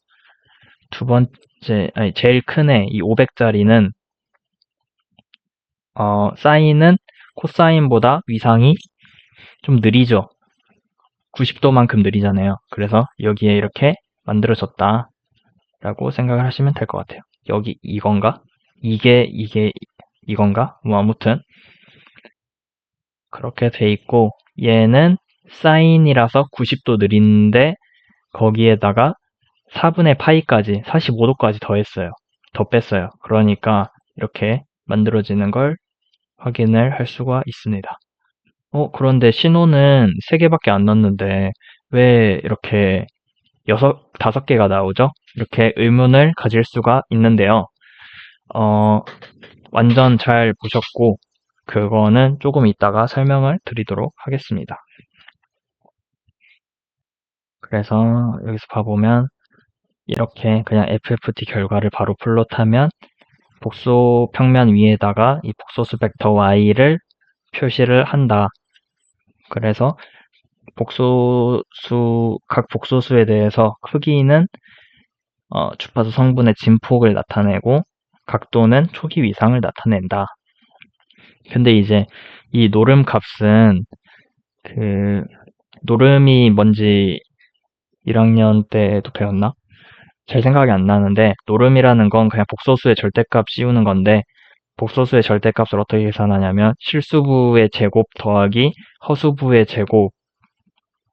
두 번째 제일 큰 애 이 500짜리는 사인은 코사인보다 위상이 좀 느리죠. 90도만큼 느리잖아요. 그래서 여기에 이렇게 만들어졌다 라고 생각을 하시면 될 것 같아요. 여기 이건가? 이게 이건가? 뭐 아무튼 그렇게 돼 있고 얘는 사인이라서 90도 느린데 거기에다가 4분의 파이까지 45도까지 더했어요. 더 뺐어요. 그러니까 이렇게 만들어지는 걸 확인을 할 수가 있습니다. 그런데 신호는 3개밖에 안 넣었는데 왜 이렇게 5개가 나오죠? 이렇게 의문을 가질 수가 있는데요. 완전 잘 보셨고 그거는 조금 이따가 설명을 드리도록 하겠습니다. 그래서 여기서 봐보면 이렇게 그냥 FFT 결과를 바로 플롯하면 복소 평면 위에다가 이 복소수 벡터 y를 표시를 한다. 그래서 각 복소수에 대해서 크기는 주파수 성분의 진폭을 나타내고 각도는 초기 위상을 나타낸다. 근데 이제 이 노름 값은 노름이 뭔지 1학년 때도 배웠나? 잘 생각이 안 나는데 노름이라는 건 그냥 복소수의 절대값 씌우는 건데 복소수의 절대값을 어떻게 계산하냐면 실수부의 제곱 더하기 허수부의 제곱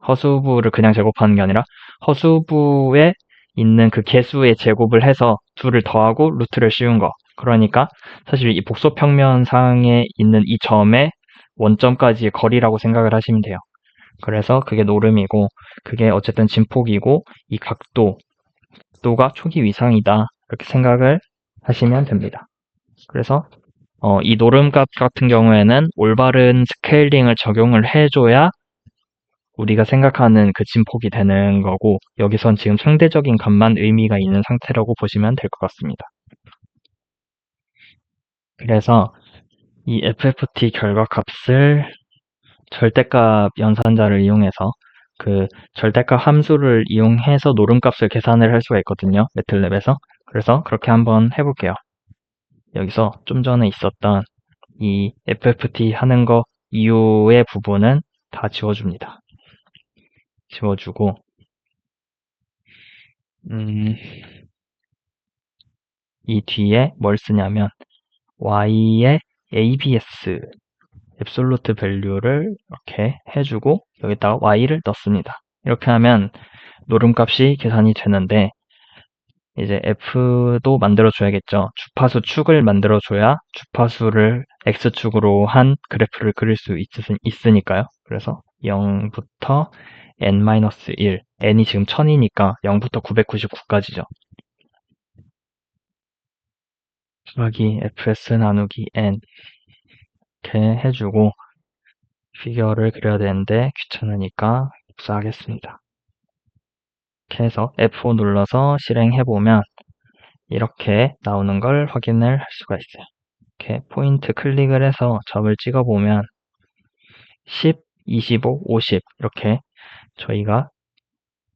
허수부를 그냥 제곱하는 게 아니라 허수부에 있는 그 개수의 제곱을 해서 둘을 더하고 루트를 씌운 거 그러니까 사실 이 복소평면상에 있는 이 점의 원점까지의 거리라고 생각을 하시면 돼요. 그래서 그게 노름이고 그게 어쨌든 진폭이고 이 각도가 초기 위상이다. 이렇게 생각을 하시면 됩니다. 그래서 이 노름값 같은 경우에는 올바른 스케일링을 적용을 해줘야 우리가 생각하는 그 진폭이 되는 거고 여기선 지금 상대적인 값만 의미가 있는 상태라고 보시면 될 것 같습니다. 그래서 이 FFT 결과값을 절대값 연산자를 이용해서 그 절대값 함수를 이용해서 노름값을 계산을 할 수가 있거든요. 매틀랩에서. 그래서 그렇게 한번 해볼게요. 여기서 좀 전에 있었던 이 FFT 하는 거 이후의 부분은 다 지워줍니다. 지워주고 이 뒤에 뭘 쓰냐면 y의 abs 앱솔루트 밸류를 이렇게 해주고 여기다가 y를 넣습니다. 이렇게 하면 노름값이 계산이 되는데 이제 f도 만들어줘야겠죠. 주파수 축을 만들어줘야 주파수를 x축으로 한 그래프를 그릴 수 있으니까요. 그래서 0부터 n-1, n이 지금 1000이니까 0부터 999까지죠. 더하기 fs 나누기 n 이렇게 해주고 피겨를 그려야 되는데 귀찮으니까 복사하겠습니다. 이렇게 해서 F5 눌러서 실행해보면 이렇게 나오는 걸 확인을 할 수가 있어요. 이렇게 포인트 클릭을 해서 점을 찍어보면 10, 25, 50 이렇게 저희가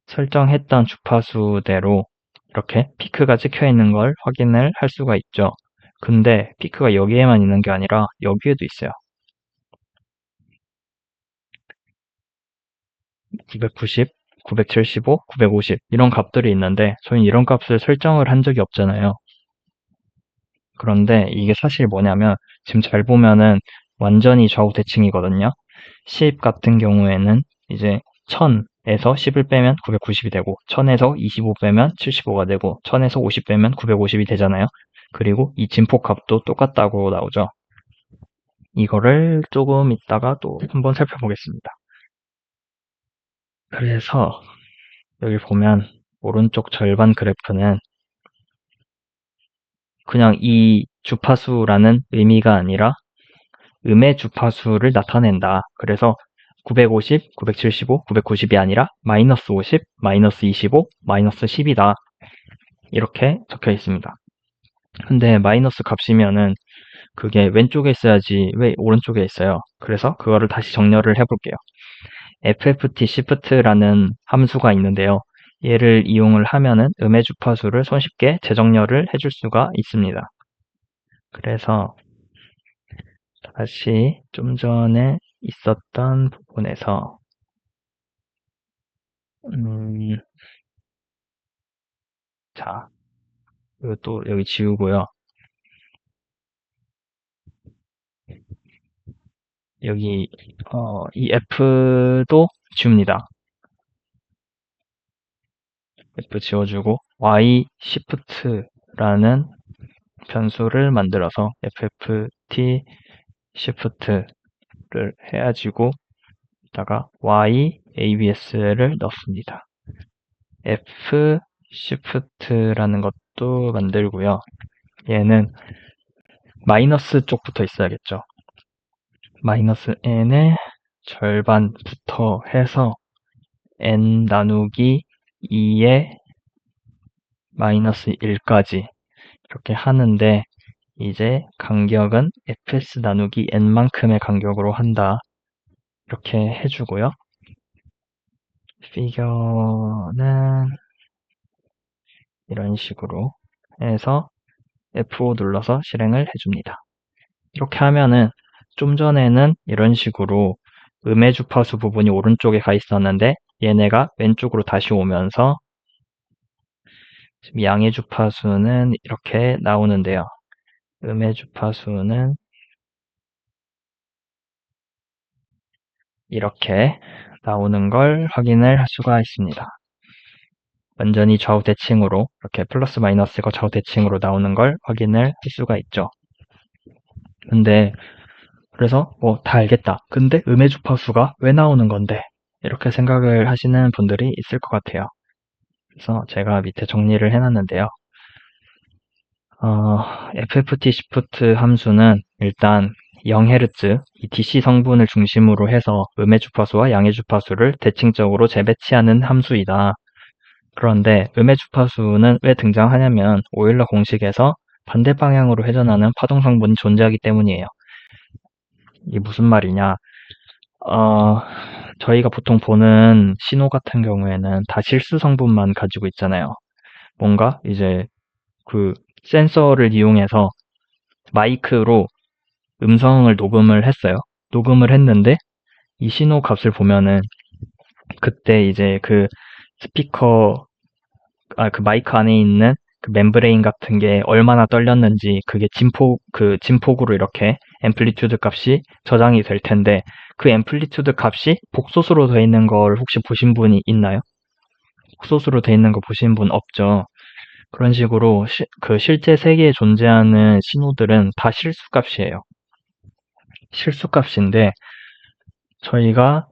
설정했던 주파수대로 이렇게 피크가 찍혀 있는 걸 확인을 할 수가 있죠. 근데 피크가 여기에만 있는 게 아니라 여기에도 있어요. 990, 975, 950 이런 값들이 있는데 저희는 이런 값을 설정을 한 적이 없잖아요. 그런데 이게 사실 뭐냐면 지금 잘 보면은 완전히 좌우 대칭이거든요. 10 같은 경우에는 이제 1000에서 10을 빼면 990이 되고 1000에서 25 빼면 75가 되고 1000에서 50 빼면 950이 되잖아요. 그리고 이 진폭값도 똑같다고 나오죠. 이거를 조금 이따가 또 한번 살펴보겠습니다. 그래서 여기 보면 오른쪽 절반 그래프는 그냥 이 주파수라는 의미가 아니라 음의 주파수를 나타낸다. 그래서 950, 975, 990이 아니라 마이너스 50, 마이너스 25, 마이너스 10이다. 이렇게 적혀 있습니다. 근데 마이너스 값이면은 그게 왼쪽에 있어야지 왜 오른쪽에 있어요? 그래서 그거를 다시 정렬을 해볼게요. FFT shift라는 함수가 있는데요. 얘를 이용을 하면은 음의 주파수를 손쉽게 재정렬을 해줄 수가 있습니다. 그래서 다시 좀 전에 있었던 부분에서 자, 또 여기 지우고요. 여기 이 F도 지웁니다. F 지워주고 Y shift라는 변수를 만들어서 FFT shift를 해가지고 다가 Y ABS를 넣습니다. F shift라는 것도 만들고요. 얘는 마이너스 쪽부터 있어야겠죠. 마이너스 n의 절반부터 해서 n 나누기 2의 마이너스 1까지 이렇게 하는데 이제 간격은 fs 나누기 n만큼의 간격으로 한다. 이렇게 해주고요. 피겨는 이런 식으로 해서 F5 눌러서 실행을 해줍니다. 이렇게 하면은 좀 전에는 이런 식으로 음의 주파수 부분이 오른쪽에 가 있었는데 얘네가 왼쪽으로 다시 오면서 지금 양의 주파수는 이렇게 나오는데요. 음의 주파수는 이렇게 나오는 걸 확인을 할 수가 있습니다. 완전히 좌우 대칭으로 이렇게 플러스 마이너스가 좌우 대칭으로 나오는 걸 확인을 할 수가 있죠. 근데 그래서 뭐 다 알겠다. 근데 음의 주파수가 왜 나오는 건데? 이렇게 생각을 하시는 분들이 있을 것 같아요. 그래서 제가 밑에 정리를 해놨는데요. FFT 시프트 함수는 일단 0Hz, 이 DC 성분을 중심으로 해서 음의 주파수와 양의 주파수를 대칭적으로 재배치하는 함수이다. 그런데 음의 주파수는 왜 등장하냐면 오일러 공식에서 반대 방향으로 회전하는 파동 성분이 존재하기 때문이에요. 이게 무슨 말이냐? 저희가 보통 보는 신호 같은 경우에는 다 실수 성분만 가지고 있잖아요. 뭔가 이제 그 센서를 이용해서 마이크로 음성을 녹음을 했어요. 녹음을 했는데 이 신호 값을 보면은 그때 이제 그 스피커, 그 마이크 안에 있는 그 멤브레인 같은 게 얼마나 떨렸는지 그게 진폭으로 이렇게 앰플리튜드 값이 저장이 될 텐데 그 앰플리튜드 값이 복소수로 되어 있는 걸 혹시 보신 분이 있나요? 복소수로 되어 있는 거 보신 분 없죠? 그런 식으로 실제 세계에 존재하는 신호들은 다 실수값이에요. 실수값인데 저희가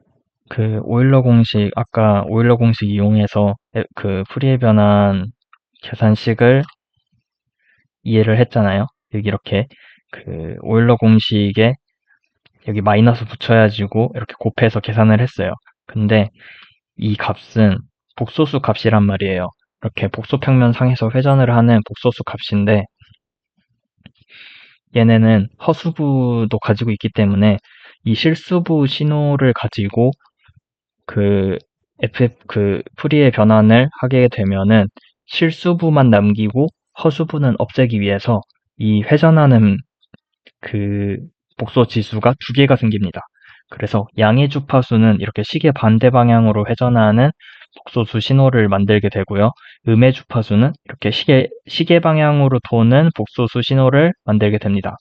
그 오일러 공식, 아까 오일러 공식 이용해서 그 프리의 변환 계산식을 이해를 했잖아요. 여기 이렇게 그 오일러 공식에 여기 마이너스 붙여가지고 이렇게 곱해서 계산을 했어요. 근데 이 값은 복소수 값이란 말이에요. 이렇게 복소평면 상에서 회전을 하는 복소수 값인데 얘네는 허수부도 가지고 있기 때문에 이 실수부 신호를 가지고 그 프리의 변환을 하게 되면은 실수부만 남기고 허수부는 없애기 위해서 이 회전하는 그 복소 지수가 두 개가 생깁니다. 그래서 양의 주파수는 이렇게 시계 반대 방향으로 회전하는 복소수 신호를 만들게 되고요. 음의 주파수는 이렇게 시계 방향으로 도는 복소수 신호를 만들게 됩니다.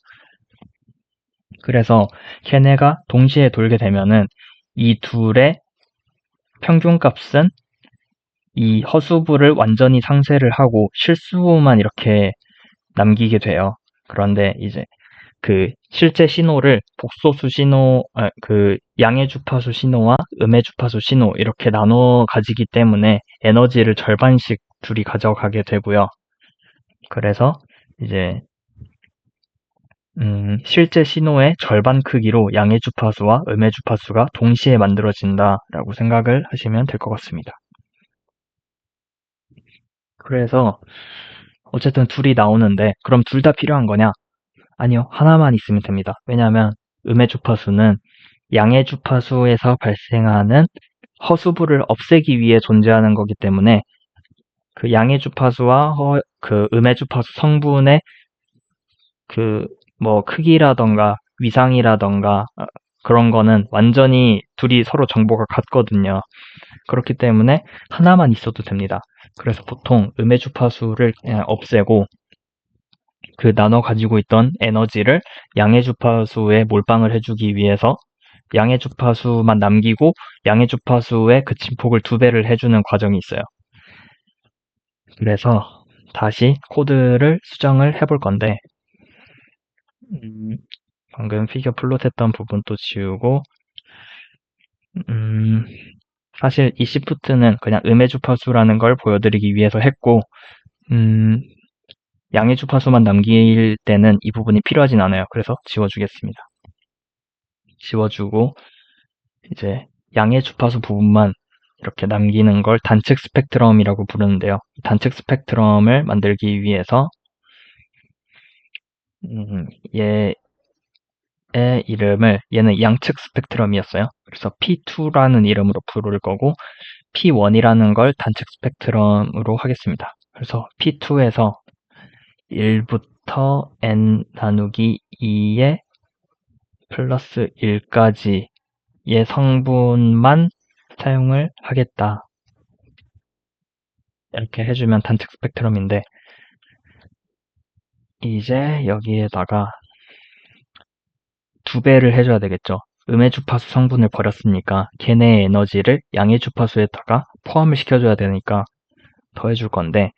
그래서 걔네가 동시에 돌게 되면은 이 둘의 평균값은 이 허수부를 완전히 상쇄를 하고 실수부만 이렇게 남기게 돼요. 그런데 이제 그 실제 신호를 복소수 신호, 그 양의 주파수 신호와 음의 주파수 신호 이렇게 나눠 가지기 때문에 에너지를 절반씩 둘이 가져가게 되고요. 그래서 이제 실제 신호의 절반 크기로 양의 주파수와 음의 주파수가 동시에 만들어진다라고 생각을 하시면 될 것 같습니다. 그래서 어쨌든 둘이 나오는데 그럼 둘 다 필요한 거냐? 아니요. 하나만 있으면 됩니다. 왜냐하면 음의 주파수는 양의 주파수에서 발생하는 허수부를 없애기 위해 존재하는 거기 때문에 그 양의 주파수와 그 음의 주파수 성분의 그 뭐 크기라던가 위상이라던가 그런 거는 완전히 둘이 서로 정보가 같거든요. 그렇기 때문에 하나만 있어도 됩니다. 그래서 보통 음의 주파수를 그냥 없애고 그 나눠 가지고 있던 에너지를 양의 주파수에 몰빵을 해주기 위해서 양의 주파수만 남기고 양의 주파수의 그 진폭을 2배를 해주는 과정이 있어요. 그래서 다시 코드를 수정을 해볼 건데 방금 피겨 플롯했던 부분도 지우고 사실 이 시프트는 그냥 음의 주파수라는 걸 보여드리기 위해서 했고 양의 주파수만 남길 때는 이 부분이 필요하진 않아요. 그래서 지워주겠습니다. 지워주고 이제 양의 주파수 부분만 이렇게 남기는 걸 단측 스펙트럼이라고 부르는데요. 단측 스펙트럼을 만들기 위해서 얘의 이름을 얘는 양측 스펙트럼이었어요. 그래서 P2라는 이름으로 부를 거고 P1이라는 걸 단측 스펙트럼으로 하겠습니다. 그래서 P2에서 1부터 n 나누기 2의 플러스 1까지의 성분만 사용을 하겠다. 이렇게 해주면 단측 스펙트럼인데 이제 여기에다가 2배를 해줘야 되겠죠. 음의 주파수 성분을 버렸으니까 걔네의 에너지를 양의 주파수에다가 포함을 시켜줘야 되니까 더해줄 건데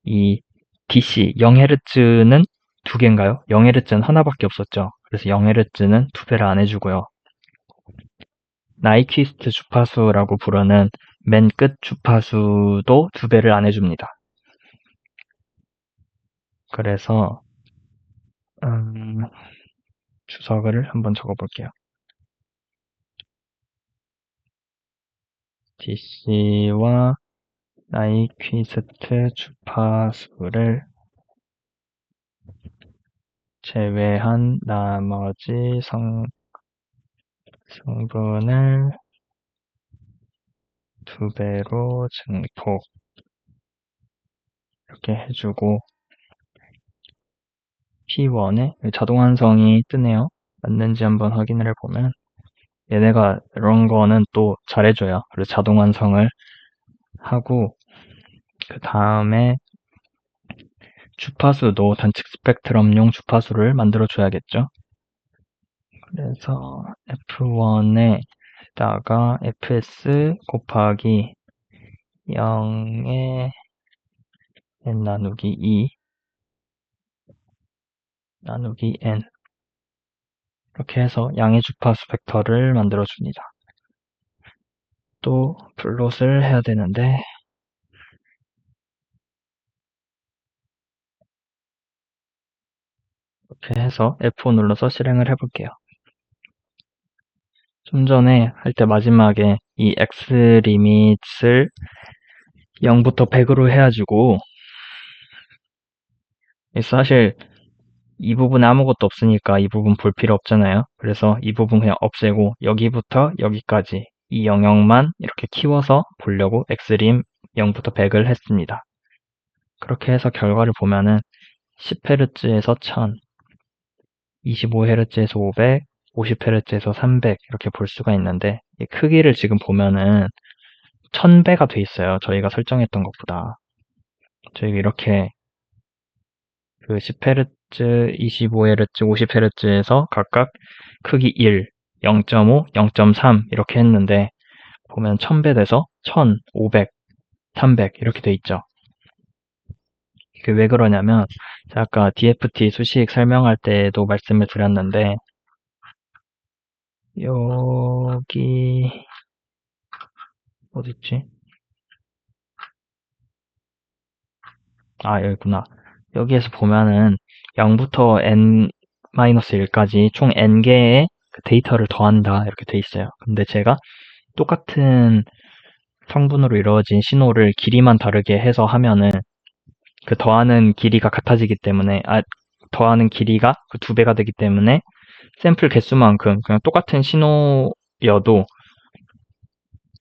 이 DC 0Hz는 두 개인가요? 0Hz는 하나밖에 없었죠. 그래서 0Hz는 두 배를 안 해주고요. 나이퀴스트 주파수라고 부르는 맨 끝 주파수도 두 배를 안 해줍니다. 그래서 주석을 한번 적어볼게요. DC와 나이퀴스트 주파수를 제외한 나머지 성분을 두 배로 증폭 이렇게 해주고 P1에 자동완성이 뜨네요. 맞는지 한번 확인을 해보면 얘네가 이런 거는 또 잘해줘요. 그래서 자동완성을 하고 그 다음에 주파수도 단축 스펙트럼용 주파수를 만들어줘야겠죠. 그래서 F1에다가 fs 곱하기 0에 n 나누기 2 나누기 n 이렇게 해서 양의 주파수 벡터를 만들어줍니다. 또 플롯을 해야 되는데 이렇게 해서 F5 눌러서 실행을 해볼게요. 좀 전에 할 때 마지막에 이 x 리밋을 0부터 100으로 해가지고 사실 이 부분에 아무것도 없으니까 이 부분 볼 필요 없잖아요. 그래서 이 부분 그냥 없애고 여기부터 여기까지 이 영역만 이렇게 키워서 보려고 x림 0부터 100을 했습니다. 그렇게 해서 결과를 보면은 10Hz에서 1000, 25Hz에서 500, 50Hz에서 300 이렇게 볼 수가 있는데 이 크기를 지금 보면은 1000배가 돼 있어요. 저희가 설정했던 것보다. 저희가 이렇게 그 10Hz, 25Hz, 50Hz에서 각각 크기 1, 0.5, 0.3 이렇게 했는데 보면 1000배 돼서 1000, 500, 300 이렇게 돼 있죠. 이게 왜 그러냐면 제가 아까 DFT 수식 설명할 때도 말씀을 드렸는데 여기 어딨지? 아, 여기구나. 여기에서 보면은 0부터 n-1까지 총 n개의 데이터를 더한다 이렇게 돼 있어요. 근데 제가 똑같은 성분으로 이루어진 신호를 길이만 다르게 해서 하면은 그 더하는 길이가 같아지기 때문에 더하는 길이가 그 두 배가 되기 때문에 샘플 개수만큼 그냥 똑같은 신호여도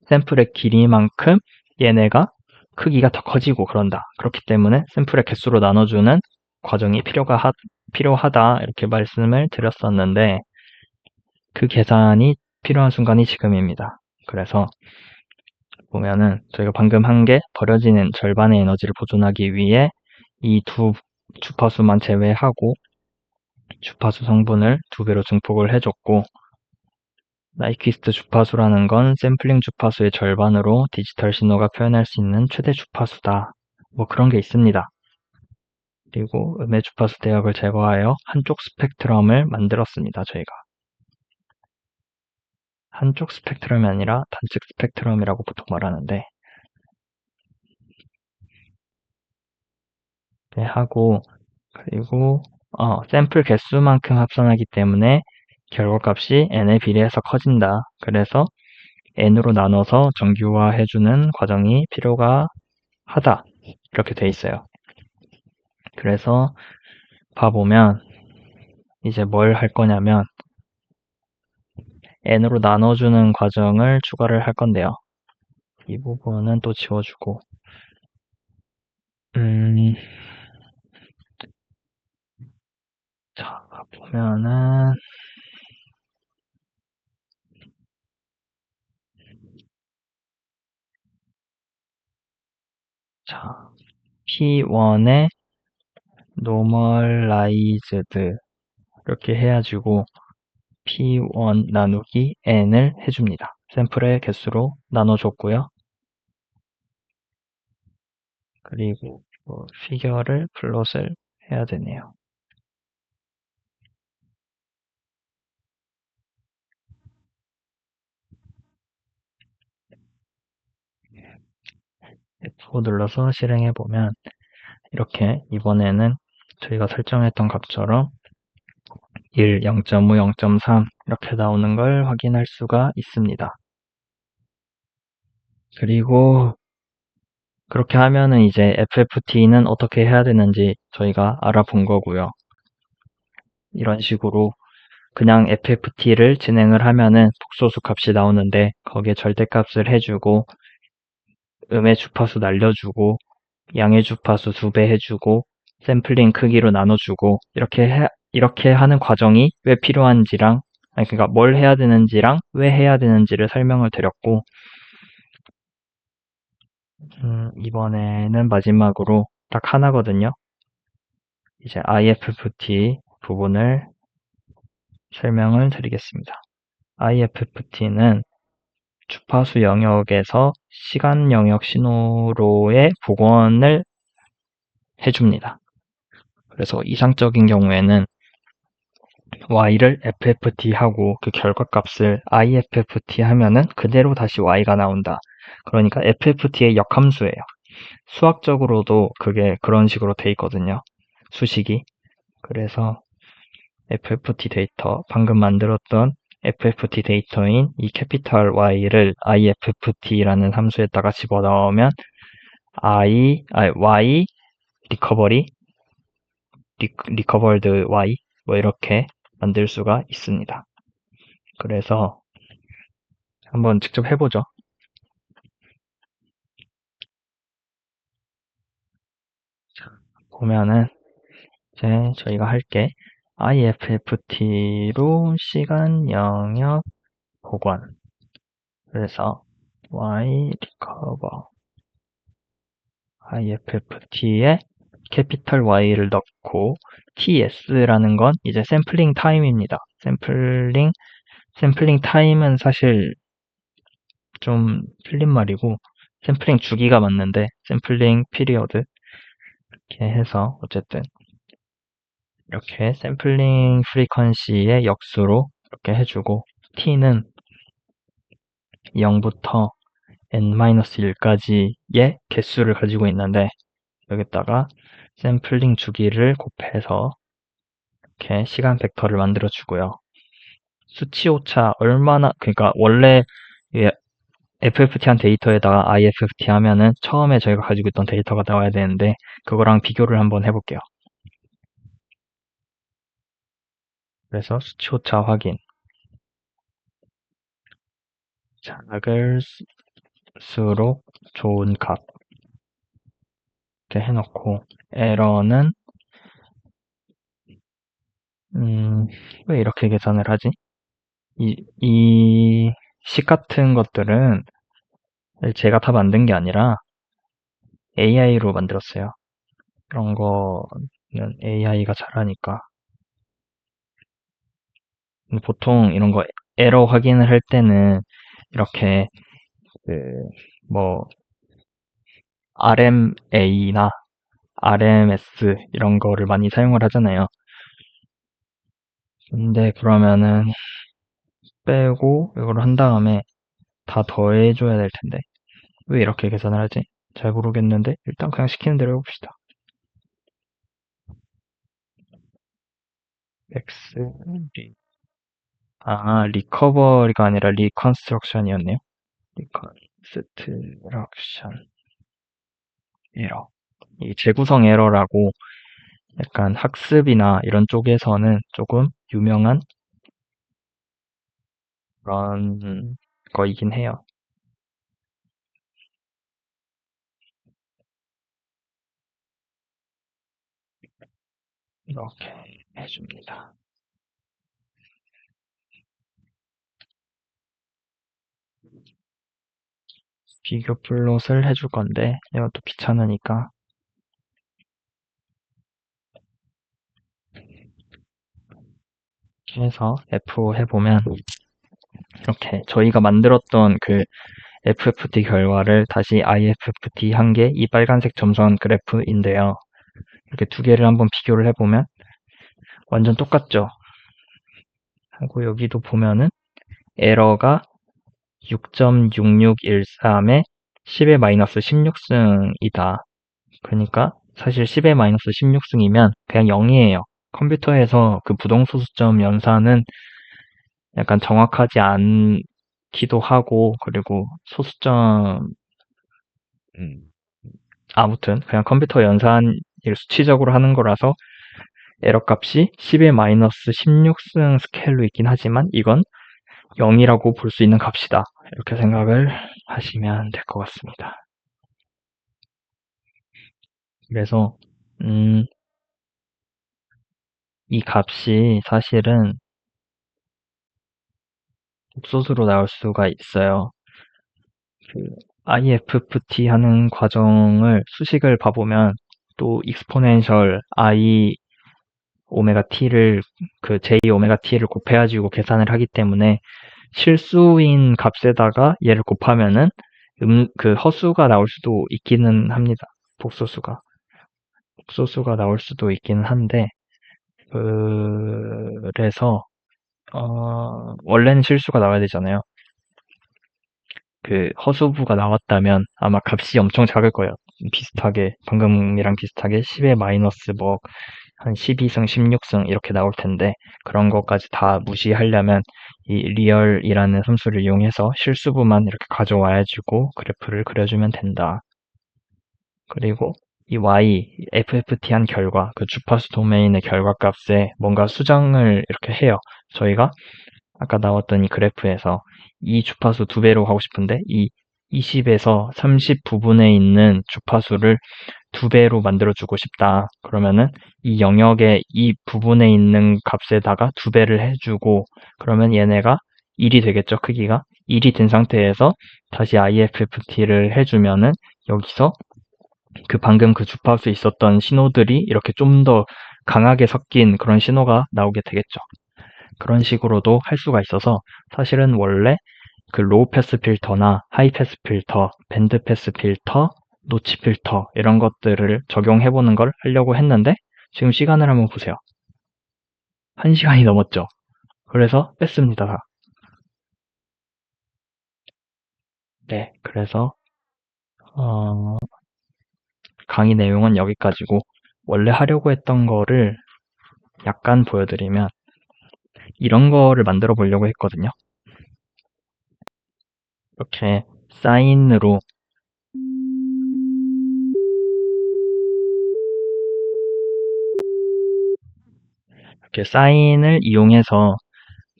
샘플의 길이만큼 얘네가 크기가 더 커지고 그런다. 그렇기 때문에 샘플의 개수로 나눠주는 과정이 필요하다 이렇게 말씀을 드렸었는데 그 계산이 필요한 순간이 지금입니다. 그래서 보면은 저희가 방금 한 게 버려지는 절반의 에너지를 보존하기 위해 이 두 주파수만 제외하고 주파수 성분을 두 배로 증폭을 해줬고 나이퀴스트 주파수라는 건 샘플링 주파수의 절반으로 디지털 신호가 표현할 수 있는 최대 주파수다. 뭐 그런 게 있습니다. 그리고 음의 주파수 대역을 제거하여 한쪽 스펙트럼을 만들었습니다. 저희가. 한쪽 스펙트럼이 아니라 단측 스펙트럼이라고 보통 말하는데 네, 하고 그리고 샘플 개수만큼 합산하기 때문에 결과값이 n에 비례해서 커진다. 그래서 n으로 나눠서 정규화해주는 과정이 필요가 하다. 이렇게 돼 있어요. 그래서 봐보면 이제 뭘 할 거냐면 n으로 나눠주는 과정을 추가를 할 건데요. 이 부분은 또 지워주고 자 보면은 자 P1에 normalized 이렇게 해가지고 P1 나누기 N을 해줍니다. 샘플의 개수로 나눠줬고요. 그리고 피겨를 플롯을 해야 되네요. F5 눌러서 실행해 보면 이렇게 이번에는 저희가 설정했던 값처럼 1, 0.5, 0.3 이렇게 나오는 걸 확인할 수가 있습니다. 그리고 그렇게 하면은 이제 FFT는 어떻게 해야 되는지 저희가 알아본 거고요. 이런 식으로 그냥 FFT를 진행을 하면은 복소수 값이 나오는데 거기에 절대값을 해주고 음의 주파수 날려주고 양의 주파수 2배 해주고 샘플링 크기로 나눠주고 이렇게 하는 과정이 왜 필요한지랑 아니 그러니까 뭘 해야 되는지랑 왜 해야 되는지를 설명을 드렸고 이번에는 마지막으로 딱 하나거든요. 이제 IFFT 부분을 설명을 드리겠습니다. IFFT는 주파수 영역에서 시간 영역 신호로의 복원을 해줍니다. 그래서 이상적인 경우에는 y를 FFT 하고 그 결과값을 IFFT 하면은 그대로 다시 y가 나온다. 그러니까 FFT의 역함수예요. 수학적으로도 그게 그런 식으로 돼 있거든요. 수식이. 그래서 FFT 데이터, 방금 만들었던 FFT 데이터인 이 캐피탈 Y를 IFFT라는 함수에다가 집어넣으면 Y, 리커버리, 리커버드 Y 뭐 이렇게 만들 수가 있습니다. 그래서 한번 직접 해보죠. 보면은 이제 저희가 할 게 IFFT로 시간 영역 복원. 그래서 Y 리커버 IFFT에 캐피털 Y를 넣고 TS라는 건 이제 샘플링 타임입니다. 샘플링 타임은 사실 좀 틀린 말이고 샘플링 주기가 맞는데 샘플링 피리어드 이렇게 해서 어쨌든 이렇게 샘플링 프리퀀시의 역수로 이렇게 해주고 t는 0부터 n-1까지의 개수를 가지고 있는데 여기다가 샘플링 주기를 곱해서 이렇게 시간 벡터를 만들어 주고요. 수치 오차 얼마나 그러니까 원래 FFT한 데이터에다가 IFFT 하면은 처음에 저희가 가지고 있던 데이터가 나와야 되는데 그거랑 비교를 한번 해볼게요. 그래서 수치 오차 확인 작을수록 좋은 값 이렇게 해놓고 에러는 왜 이렇게 계산을 하지? 이 식 같은 것들은 제가 다 만든 게 아니라 AI로 만들었어요. 그런 거는 AI가 잘하니까. 보통 이런 거 에러 확인을 할 때는 이렇게 그 뭐 RMA나 RMS 이런 거를 많이 사용을 하잖아요. 근데 그러면은 빼고 이걸 한 다음에 다 더해줘야 될 텐데 왜 이렇게 계산을 하지? 잘 모르겠는데 일단 그냥 시키는 대로 해봅시다. X 리커버리가 아니라 리컨스트럭션이었네요. 리컨스트럭션 에러. 이 재구성 에러라고 약간 학습이나 이런 쪽에서는 조금 유명한 그런 거이긴 해요. 이렇게 해줍니다. 비교 플롯을 해줄 건데 이것도 귀찮으니까 이렇게 해서 F 해보면 이렇게 저희가 만들었던 그 FFT 결과를 다시 IFFT 한 게 이 빨간색 점선 그래프인데요. 이렇게 두 개를 한번 비교를 해보면 완전 똑같죠? 하고 여기도 보면은 에러가 6.6613에 10의 마이너스 16승이다. 그러니까 사실 10의 마이너스 16승이면 그냥 0이에요. 컴퓨터에서 그 부동소수점 연산은 약간 정확하지 않기도 하고, 그리고 소수점, 음, 아무튼 그냥 컴퓨터 연산을 수치적으로 하는 거라서 에러 값이 10의 마이너스 16승 스케일로 있긴 하지만 이건 0이라고 볼 수 있는 값이다. 이렇게 생각을 하시면 될 것 같습니다. 그래서 이 값이 사실은 복소수로 나올 수가 있어요. 그 IFFT 하는 과정을 수식을 봐보면 또 익스포넨셜 I 오메가 t를 그 j 오메가 t를 곱해가지고 계산을 하기 때문에 실수인 값에다가 얘를 곱하면은 그 허수가 나올 수도 있기는 합니다. 복소수가 나올 수도 있기는 한데 그래서 원래는 실수가 나와야 되잖아요. 그 허수부가 나왔다면 아마 값이 엄청 작을 거예요. 비슷하게 방금이랑 비슷하게 10의 마이너스 뭐 한 12승, 16승 이렇게 나올 텐데 그런 것까지 다 무시하려면 이 리얼이라는 함수를 이용해서 실수부만 이렇게 가져와야지고 그래프를 그려주면 된다. 그리고 이 y, FFT 한 결과, 그 주파수 도메인의 결과값에 뭔가 수정을 이렇게 해요. 저희가 아까 나왔던 이 그래프에서 이 주파수 두 배로 하고 싶은데 이 20에서 30 부분에 있는 주파수를 두 배로 만들어주고 싶다. 그러면은 이 영역의 이 부분에 있는 값에다가 두 배를 해주고 그러면 얘네가 1이 되겠죠, 크기가. 1이 된 상태에서 다시 IFFT를 해주면은 여기서 그 방금 그 주파수에 있었던 신호들이 이렇게 좀 더 강하게 섞인 그런 신호가 나오게 되겠죠. 그런 식으로도 할 수가 있어서 사실은 원래 그 로우 패스 필터나 하이 패스 필터, 밴드 패스 필터, 노치 필터 이런 것들을 적용해보는 걸 하려고 했는데 지금 시간을 한번 보세요. 1시간이 넘었죠. 그래서 뺐습니다. 다. 네, 그래서 강의 내용은 여기까지고 원래 하려고 했던 거를 약간 보여드리면 이런 거를 만들어 보려고 했거든요. 이렇게 사인으로 이렇게 사인을 이용해서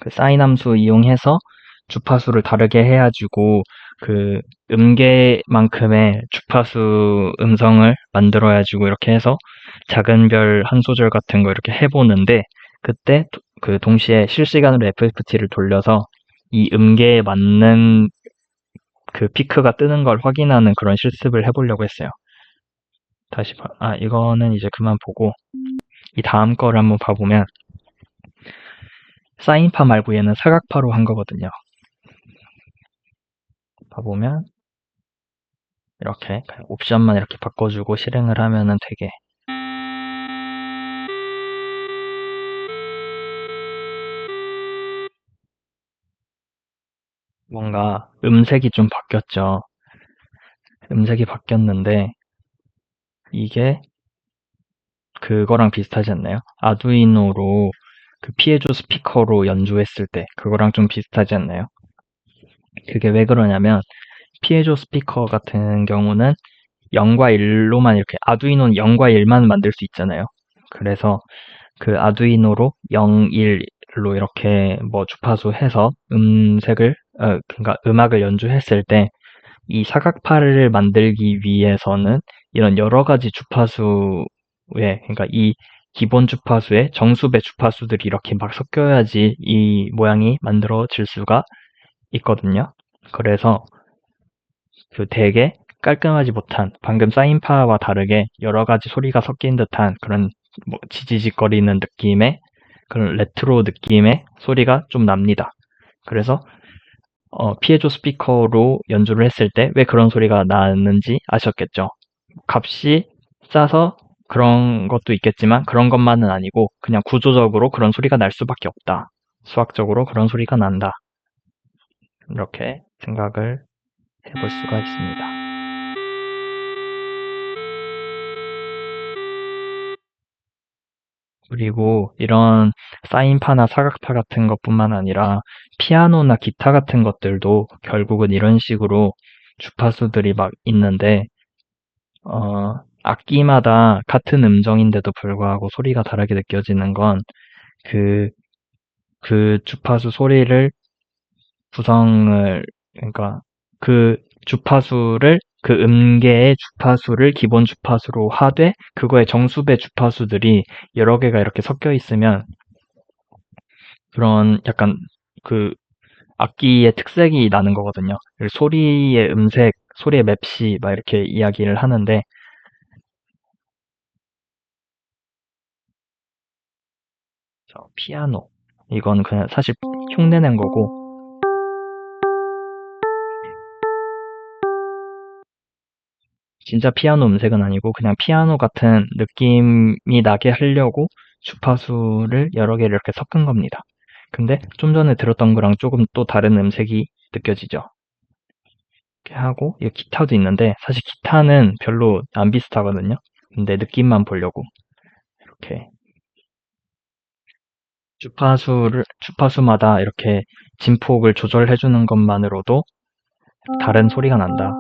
그 사인 함수 이용해서 주파수를 다르게 해가지고 그 음계만큼의 주파수 음성을 만들어야지고 이렇게 해서 작은 별 한 소절 같은 거 이렇게 해보는데 그때 그 동시에 실시간으로 FFT를 돌려서 이 음계에 맞는 그 피크가 뜨는 걸 확인하는 그런 실습을 해보려고 했어요. 이거는 이제 그만 보고 이 다음 거를 한번 봐보면 사인파 말고 얘는 사각파로 한 거거든요. 봐보면 이렇게 그냥 옵션만 이렇게 바꿔주고 실행을 하면은 되게 뭔가 음색이 좀 바뀌었죠. 음색이 바뀌었는데 이게 그거랑 비슷하지 않나요? 아두이노로 그 피에조 스피커로 연주했을 때 그거랑 좀 비슷하지 않나요? 그게 왜 그러냐면 피에조 스피커 같은 경우는 0과 1로만 이렇게 아두이노는 0과 1만 만들 수 있잖아요. 그래서 그 아두이노로 0, 1로 이렇게 뭐 주파수 해서 그러니까 음악을 연주했을 때 이 사각파를 만들기 위해서는 이런 여러 가지 주파수에, 그러니까 이 기본 주파수에 정수배 주파수들이 이렇게 막 섞여야지 이 모양이 만들어질 수가 있거든요. 그래서 그 되게 깔끔하지 못한 방금 사인파와 다르게 여러 가지 소리가 섞인 듯한 그런 뭐 지지직거리는 느낌의 그런 레트로 느낌의 소리가 좀 납니다. 그래서 피에조 스피커로 연주를 했을 때 왜 그런 소리가 나는지 아셨겠죠? 값이 싸서 그런 것도 있겠지만 그런 것만은 아니고 그냥 구조적으로 그런 소리가 날 수밖에 없다. 수학적으로 그런 소리가 난다. 이렇게 생각을 해볼 수가 있습니다. 그리고 이런 사인파나 사각파 같은 것뿐만 아니라 피아노나 기타 같은 것들도 결국은 이런 식으로 주파수들이 막 있는데 악기마다 같은 음정인데도 불구하고 소리가 다르게 느껴지는 건 그, 그 주파수 소리를 구성을, 그러니까 그 주파수를, 그 음계의 주파수를 기본 주파수로 하되, 그거의 정수배 주파수들이 여러 개가 이렇게 섞여 있으면 그런 약간 그 악기의 특색이 나는 거거든요. 소리의 음색, 소리의 맵시, 막 이렇게 이야기를 하는데, 피아노. 이건 그냥 사실 흉내낸 거고, 진짜 피아노 음색은 아니고 그냥 피아노 같은 느낌이 나게 하려고 주파수를 여러 개를 이렇게 섞은 겁니다. 근데 좀 전에 들었던 거랑 조금 또 다른 음색이 느껴지죠. 이렇게 하고 이 기타도 있는데 사실 기타는 별로 안 비슷하거든요. 근데 느낌만 보려고 이렇게 주파수마다 이렇게 진폭을 조절해 주는 것만으로도 다른 소리가 난다.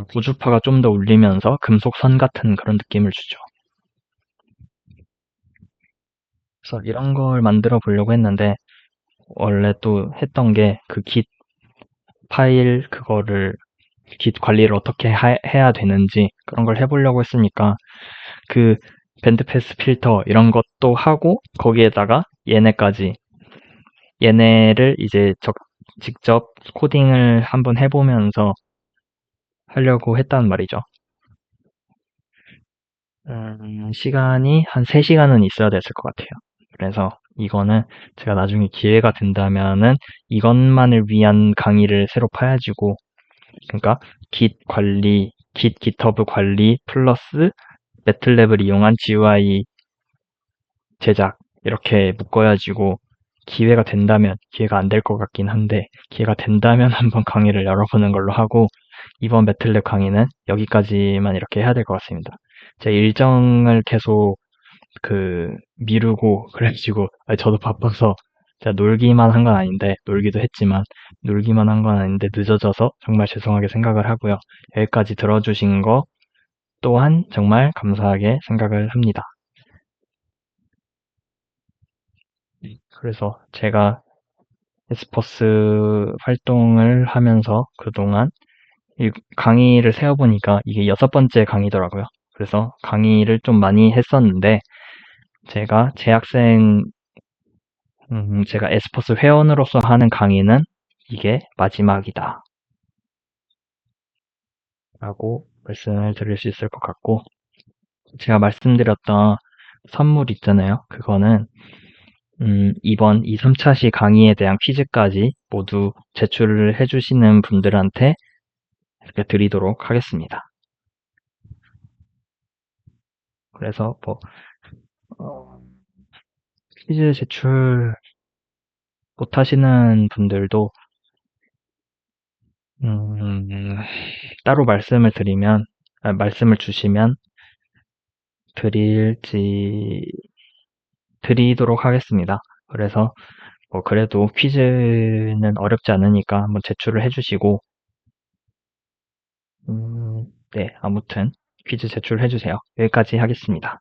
고주파가 좀 더 울리면서 금속선 같은 그런 느낌을 주죠. 그래서 이런 걸 만들어 보려고 했는데 원래 또 했던 게 그 깃 파일 그거를 깃 관리를 어떻게 해야 되는지 그런 걸 해보려고 했으니까 그 밴드패스 필터 이런 것도 하고 거기에다가 얘네를 이제 직접 코딩을 한번 해보면서 하려고 했단 말이죠. 시간이 한 3시간은 있어야 됐을 것 같아요. 그래서 이거는 제가 나중에 기회가 된다면은 이것만을 위한 강의를 새로 파야지고, 그러니까 깃허브 관리 플러스 매틀랩을 이용한 GUI 제작 이렇게 묶어야지고 기회가 안 될 것 같긴 한데 기회가 된다면 한번 강의를 열어보는 걸로 하고 이번 매틀랩 강의는 여기까지만 이렇게 해야 될 것 같습니다. 제 일정을 계속 미루고 그래가지고 아니, 저도 바빠서 제가 놀기만 한 건 아닌데 놀기도 했지만 놀기만 한 건 아닌데 늦어져서 정말 죄송하게 생각을 하고요. 여기까지 들어주신 거 또한 정말 감사하게 생각을 합니다. 그래서 제가 에스퍼스 활동을 하면서 그동안 이 강의를 세어보니까 이게 6번째 강의더라고요. 그래서 강의를 좀 많이 했었는데 제가 제가 에스퍼스 회원으로서 하는 강의는 이게 마지막이다 라고 말씀을 드릴 수 있을 것 같고 제가 말씀드렸던 선물 있잖아요. 그거는 이번 2, 3차 시 강의에 대한 퀴즈까지 모두 제출을 해주시는 분들한테 이렇게 드리도록 하겠습니다. 그래서 어, 퀴즈 제출 못하시는 분들도 음, 따로 말씀을 주시면 드릴지 드리도록 하겠습니다. 그래서 그래도 퀴즈는 어렵지 않으니까 한번 제출을 해주시고 네, 아무튼 퀴즈 제출해 주세요. 여기까지 하겠습니다.